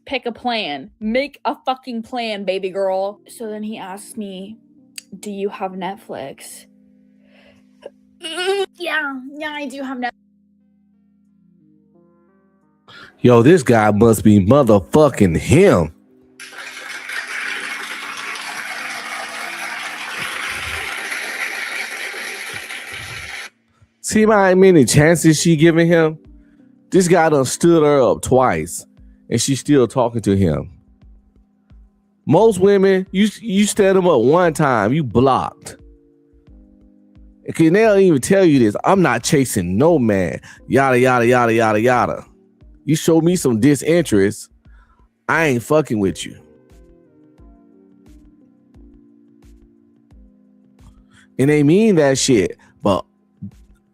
Speaker 18: pick a plan. Make a fucking plan, baby girl. So then he asks me, do you have Netflix? Yeah, I do have Netflix.
Speaker 4: Yo, this guy must be motherfucking him. See how many chances she giving him? This guy done stood her up twice, and she's still talking to him. Most women, you stand them up one time, you blocked. Okay, they don't even tell you this. I'm not chasing no man. Yada, yada, yada, yada, yada. You show me some disinterest, I ain't fucking with you. And they mean that shit, but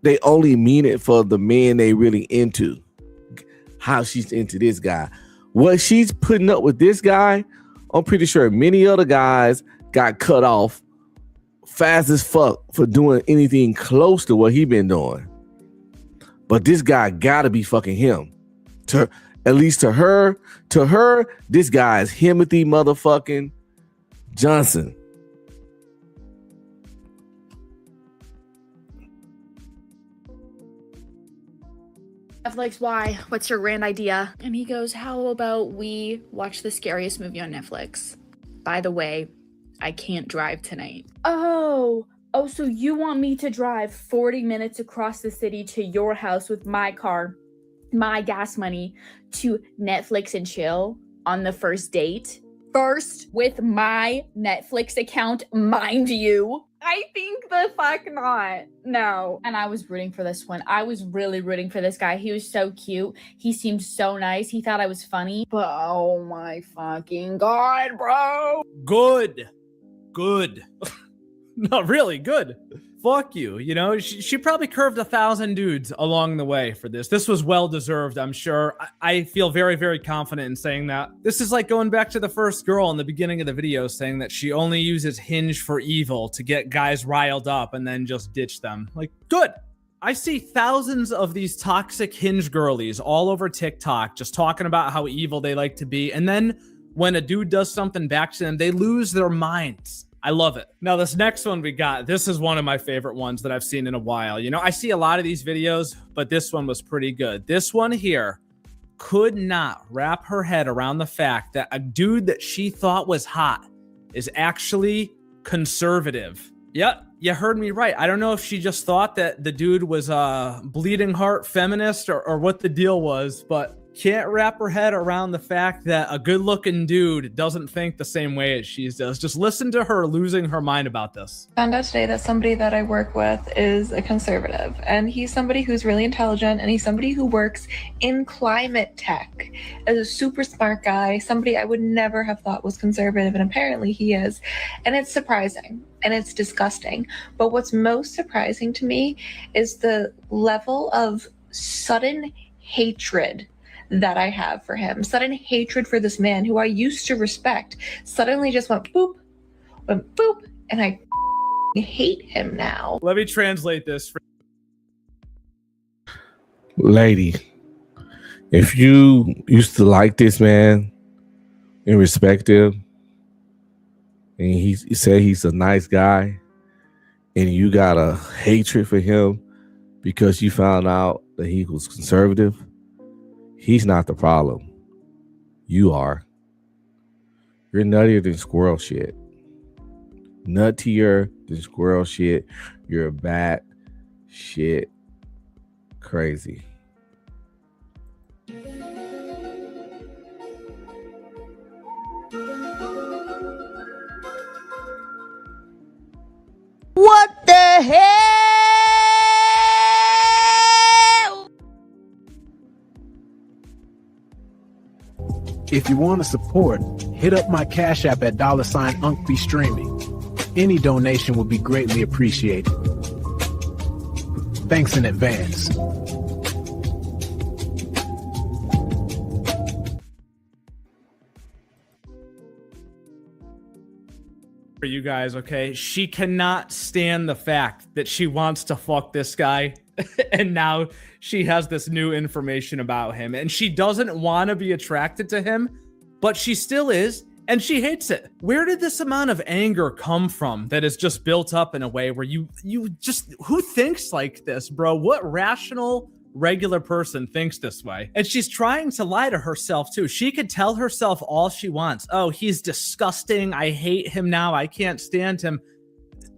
Speaker 4: they only mean it for the men they really into. How she's into this guy. What she's putting up with this guy, I'm pretty sure many other guys got cut off fast as fuck for doing anything close to what he been doing. But this guy gotta be fucking him. At least to her, this guy is Timothy motherfucking Johnson.
Speaker 18: Netflix, why? What's your grand idea? And he goes, how about we watch the scariest movie on Netflix? By the way, I can't drive tonight. Oh, so you want me to drive 40 minutes across the city to your house with my car, my gas money, to Netflix and chill on the first date? First, with my Netflix account, mind you. I think the fuck not. No. And I was rooting for this one. I was really rooting for this guy. He was so cute. He seemed so nice. He thought I was funny. But oh my fucking God, bro.
Speaker 9: Good. No, really good. Fuck you. You know, she probably curved 1,000 dudes along the way for this. This was well deserved, I'm sure. I feel very, very confident in saying that. This is like going back to the first girl in the beginning of the video saying that she only uses Hinge for evil to get guys riled up and then just ditch them. Like, good. I see thousands of these toxic Hinge girlies all over TikTok just talking about how evil they like to be. And then when a dude does something back to them, they lose their minds. I love it. Now, this next one we got, this is one of my favorite ones that I've seen in a while. You know, I see a lot of these videos, but this one was pretty good. This one here could not wrap her head around the fact that a dude that she thought was hot is actually conservative. Yep, you heard me right. I don't know if she just thought that the dude was a bleeding heart feminist or what the deal was, but can't wrap her head around the fact that a good-looking dude doesn't think the same way as she does. Just listen to her losing her mind about this.
Speaker 19: Found out today that somebody that I work with is a conservative, and he's somebody who's really intelligent, and he's somebody who works in climate tech as a super smart guy, somebody I would never have thought was conservative, and apparently he is. And it's surprising, and it's disgusting. But what's most surprising to me is the level of sudden hatred that I have for him. Sudden hatred for this man who I used to respect suddenly just went boop, and I hate him now.
Speaker 9: Let me translate this for
Speaker 4: Lady, if you used to like this man and respect him, and he said he's a nice guy, and you got a hatred for him because you found out that he was conservative, he's not the problem. You are. You're nuttier than squirrel shit. Nuttier than squirrel shit. You're a bat shit crazy.
Speaker 2: hell?
Speaker 6: If you want to support, hit up my Cash App at $UncBeStreaming. Any donation would be greatly appreciated. Thanks in advance.
Speaker 9: For you guys, okay? She cannot stand the fact that she wants to fuck this guy and now she has this new information about him and she doesn't want to be attracted to him, but she still is and she hates it. Where did this amount of anger come from that is just built up in a way where you just, who thinks like this, bro? What rational regular person thinks this way? And she's trying to lie to herself too. She could tell herself all she wants. Oh, he's disgusting. I hate him now. I can't stand him.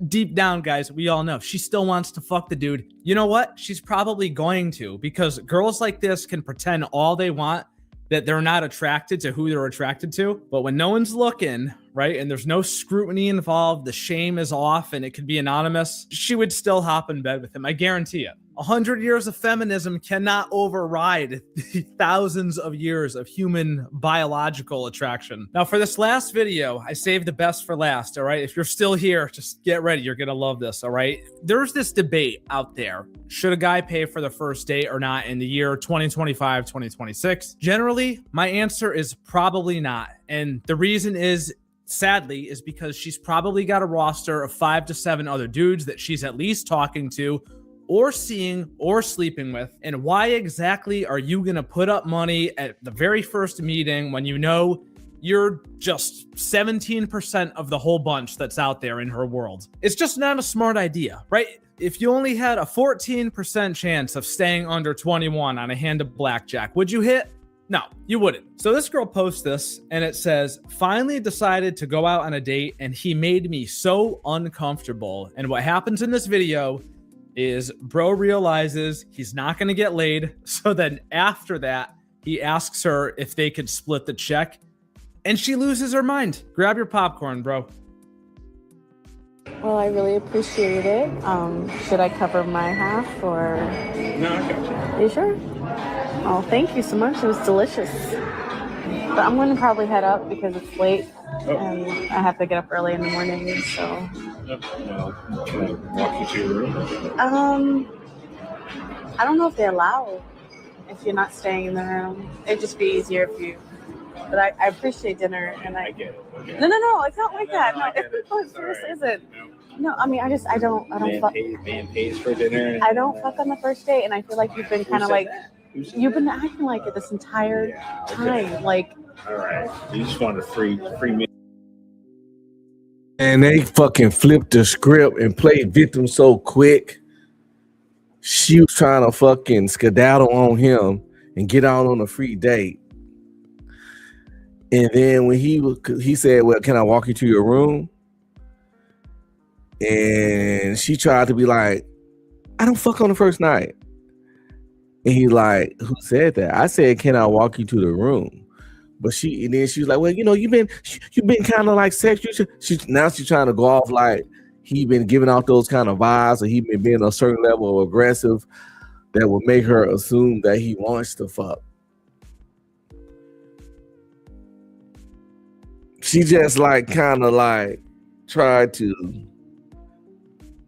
Speaker 9: Deep down, guys, we all know she still wants to fuck the dude. You know what? She's probably going to, because girls like this can pretend all they want that they're not attracted to who they're attracted to. But when no one's looking, right, and there's no scrutiny involved, the shame is off and it could be anonymous, she would still hop in bed with him. I guarantee it. 100 years of feminism cannot override the thousands of years of human biological attraction. Now, for this last video, I saved the best for last, all right? If you're still here, just get ready. You're going to love this, all right? There's this debate out there. Should a guy pay for the first date or not in the year 2025, 2026? Generally, my answer is probably not. And the reason is, sadly, is because she's probably got a roster of 5 to 7 other dudes that she's at least talking to or seeing or sleeping with. And why exactly are you going to put up money at the very first meeting when you know you're just 17% of the whole bunch that's out there in her world? It's just not a smart idea, right? If you only had a 14% chance of staying under 21 on a hand of blackjack, would you hit? No, you wouldn't. So this girl posts this and it says, finally decided to go out on a date and he made me so uncomfortable. And what happens in this video is bro realizes he's not going to get laid. So then after that, he asks her if they could split the check and she loses her mind. Grab your popcorn, bro.
Speaker 12: Well, I really appreciate it. Should I cover my half or?
Speaker 8: No, I got
Speaker 12: you. You sure? Oh, thank you so much. It was delicious. But I'm going to probably head up because it's late and I have to get up early in the morning, so.
Speaker 8: Well, can I walk you to your room?
Speaker 12: I don't know if they allow if you're not staying in the room. It'd just be easier if you. But I appreciate dinner and I get it. Okay. No, it's not like that. No, this isn't. No, I mean, I don't fuck.
Speaker 8: Man pays for dinner.
Speaker 12: I don't fuck on the first date, and I feel like you've been kind of like, you've been acting like it this entire time. Like,
Speaker 8: all right, you just want a free meal.
Speaker 4: And they fucking flipped the script and played victim so quick. She was trying to fucking skedaddle on him and get out on a free date. And then when he said, well, can I walk you to your room? And she tried to be like, I don't fuck on the first night. And he's like, who said that? I said, can I walk you to the room? But then she was like, well, you know, you've been kind of like sexual. Now she's trying to go off like he been giving off those kind of vibes, or he been being a certain level of aggressive that will make her assume that he wants to fuck. She just like kind of like tried to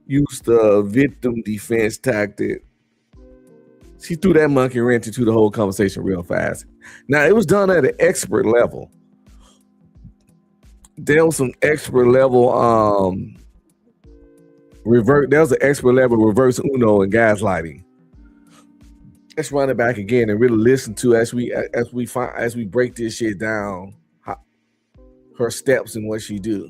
Speaker 4: use the victim defense tactic. She threw that monkey wrench into the whole conversation real fast. Now, it was done at an expert level. There was some expert level there was an expert level reverse Uno and gaslighting. Let's run it back again and really listen to as we break this shit down, her steps and what she do.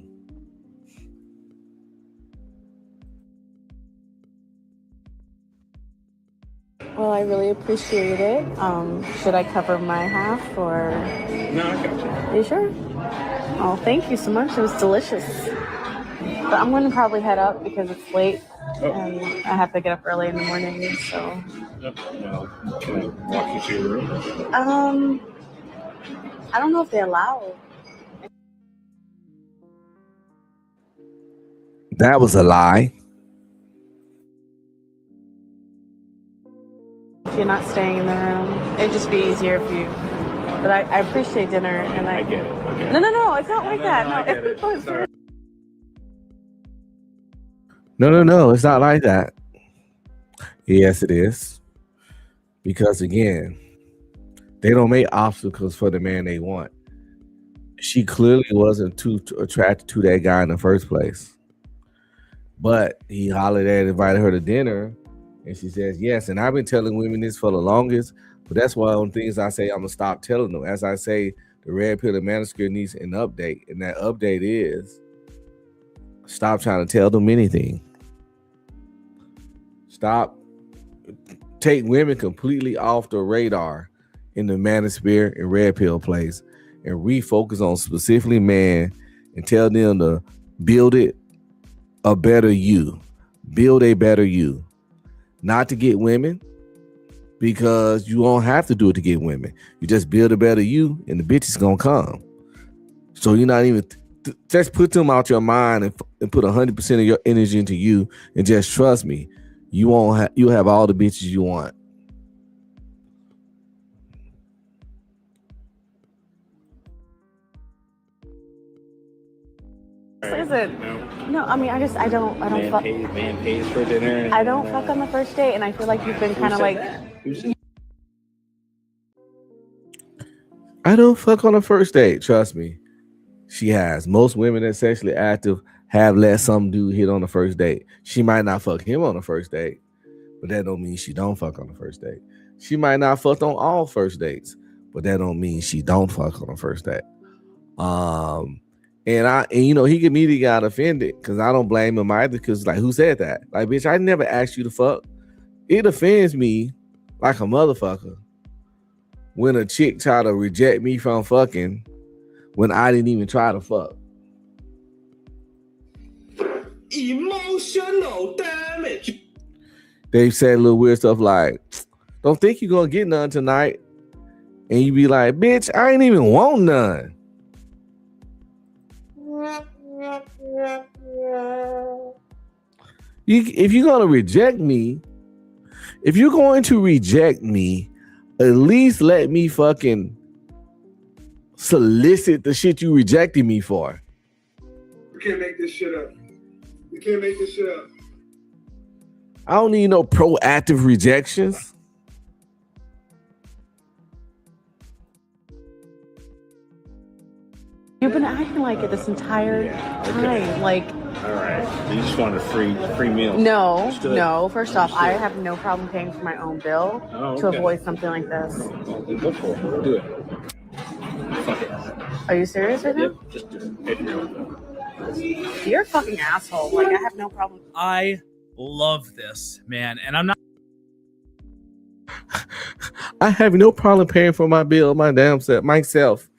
Speaker 12: Well, I really appreciate it. Should I cover my half or?
Speaker 8: No, I got you.
Speaker 12: You sure? Oh, thank you so much. It was delicious. But I'm going to probably head up because it's late and I have to get up early in the morning, so.
Speaker 8: Well, can I walk you to your room?
Speaker 12: I don't know if they allow.
Speaker 4: That was a lie.
Speaker 20: if you're not staying in the room. It'd just be easier if you. But I appreciate dinner, and I get it. No, it's not like that. No, it's
Speaker 4: No, it's not like that. Yes, it is. Because again, they don't make obstacles for the man they want. She clearly wasn't too attracted to that guy in the first place. But he hollered at, invited her to dinner, and she says yes. And I've been telling women this for the longest, but that's one of the things I say I'm gonna stop telling them. As I say, the red pill and Manosphere needs an update, and that update is stop trying to tell them anything. Stop. Take women completely off the radar in the Manosphere and red pill place, and refocus on specifically man, and tell them to build it a better you. Build a better you. Not to get women, because you don't have to do it to get women. You just build a better you, and the bitch is gonna come. So you're not even just put them out your mind and put 100% of your energy into you, and just trust me, you'll have all the bitches you want.
Speaker 20: Is it? No, I mean, I don't fuck.
Speaker 21: Man pays for dinner.
Speaker 20: I don't fuck on the first date, and I feel like you've been kind of like.
Speaker 4: I don't fuck on the first date. Trust me, she has. Most women that's sexually active have let some dude hit on the first date. She might not fuck him on the first date, but that don't mean she don't fuck on the first date. She might not fuck on all first dates, but that don't mean she don't fuck on the first date. And you know, he immediately got offended because I don't blame him either, because like, who said that? Like, bitch, I never asked you to fuck. It offends me like a motherfucker when a chick try to reject me from fucking when I didn't even try to fuck.
Speaker 14: Emotional damage.
Speaker 4: They said little weird stuff like, don't think you're gonna get none tonight. And you be like, bitch, I ain't even want none. If you're going to reject me, at least let me fucking solicit the shit you rejected me for.
Speaker 8: We can't make this shit up. We can't make this shit up.
Speaker 4: I don't need no proactive rejections.
Speaker 20: You've been acting like it this entire time. Like,
Speaker 21: all right, you just wanted a free meal.
Speaker 20: No. First off, I have no problem paying for my own bill to avoid something like this.
Speaker 21: Go for it. Do it. Fuck it.
Speaker 20: Are you serious right now?
Speaker 21: Yep, just do it. Pay for your own bill.
Speaker 20: You're a fucking asshole. Like, I have no problem.
Speaker 9: I love this, man, and I'm not.
Speaker 4: I have no problem paying for my bill, my damn self, myself.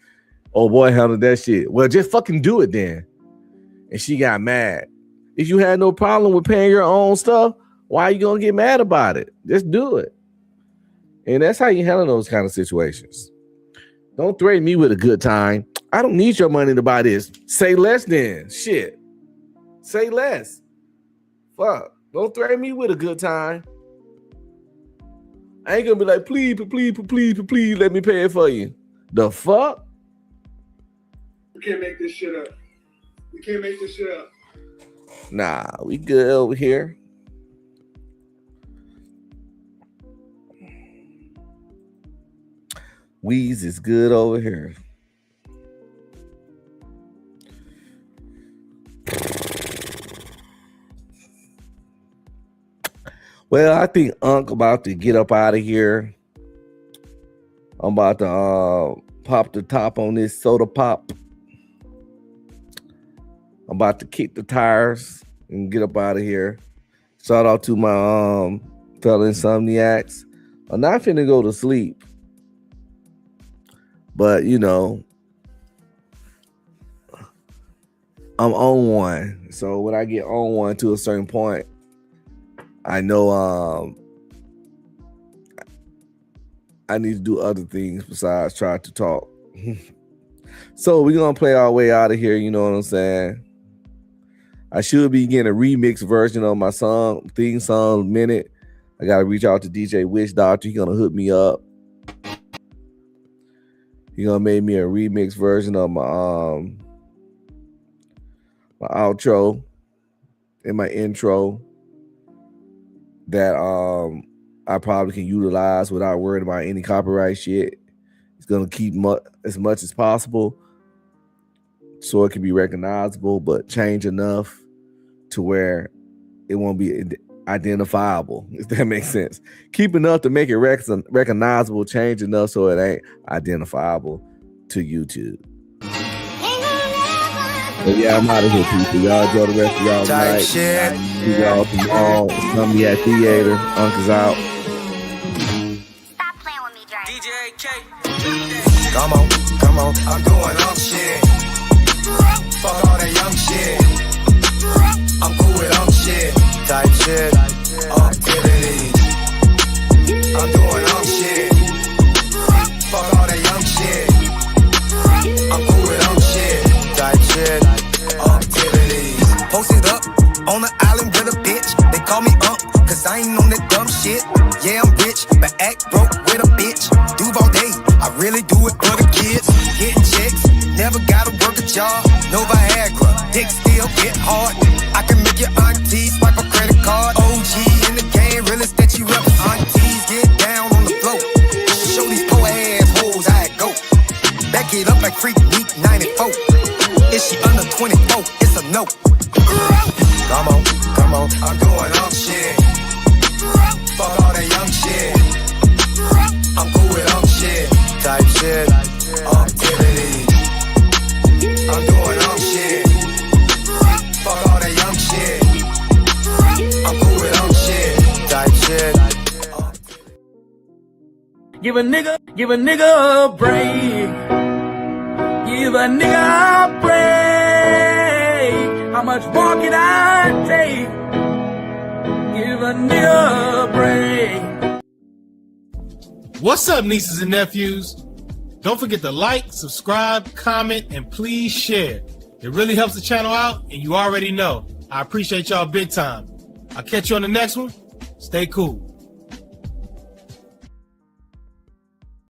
Speaker 4: Oh boy, handled that shit. Well, just fucking do it then. And she got mad. If you had no problem with paying your own stuff, why are you gonna get mad about it? Just do it. And that's how you handle those kind of situations. Don't threaten me with a good time. I don't need your money to buy this. Say less then. Shit. Say less. Fuck. Don't threaten me with a good time. I ain't gonna be like, please, let me pay it for you. The fuck?
Speaker 8: We can't make this shit up. We can't make this shit up.
Speaker 4: Nah, we good over here. Weez is good over here. Well, I think Unc about to get up out of here. I'm about to pop the top on this soda pop. I'm about to kick the tires and get up out of here. Shout out to my fellow insomniacs. I'm not finna go to sleep. But, you know, I'm on one. So when I get on one to a certain point, I know I need to do other things besides try to talk. So we're going to play our way out of here, you know what I'm saying? I should be getting a remix version of my theme song minute. I gotta reach out to DJ Witch Doctor. He gonna hook me up. He gonna make me a remix version of my outro and my intro that I probably can utilize without worrying about any copyright shit. It's gonna keep as much as possible so it can be recognizable, but change enough to where it won't be identifiable, if that makes sense. Keep enough to make it recognizable, change enough so it ain't identifiable to YouTube. But yeah, I'm out of here, people. Y'all enjoy the rest of y'all night. See y'all tomorrow. INSOMNIAC Theater. Uncle's out.
Speaker 2: Stop playing with me, Dre. DJ K.
Speaker 1: Come on, I'm doing shit. Fuck all that young shit. I'm cool with shit. Type shit. Activities. I'm doing shit. Fuck all that young shit. I'm cool with shit. Type shit. Activities. Posted up on the island with a bitch. They call me cause I ain't on that dumb shit. Yeah, I'm rich, but act broke with a bitch. Duval day, I really do it for the kids. Getting checks, never gotta work a job. No Viagra, dick still get hard. I can make your auntie swipe a credit card. OG in the game, realest that you ever. Aunties get down on the floor. Show these poor ass hoes how it go. Back it up like Freak Week 94. Is she under 24? It's a no. Come on, I'm doing shit. Fuck all that young shit. I'm cool with shit. Type shit. Activities. I'm doing shit. Fuck all that young shit. I'm cool with shit. Type shit.
Speaker 14: Give a nigga a break. Give a nigga a break. How much more can I take? Give a nigga a break.
Speaker 5: What's up, nieces and nephews? Don't forget to like, subscribe, comment, and please share. It really helps the channel out, and you already know. I appreciate y'all big time. I'll catch you on the next one. Stay cool.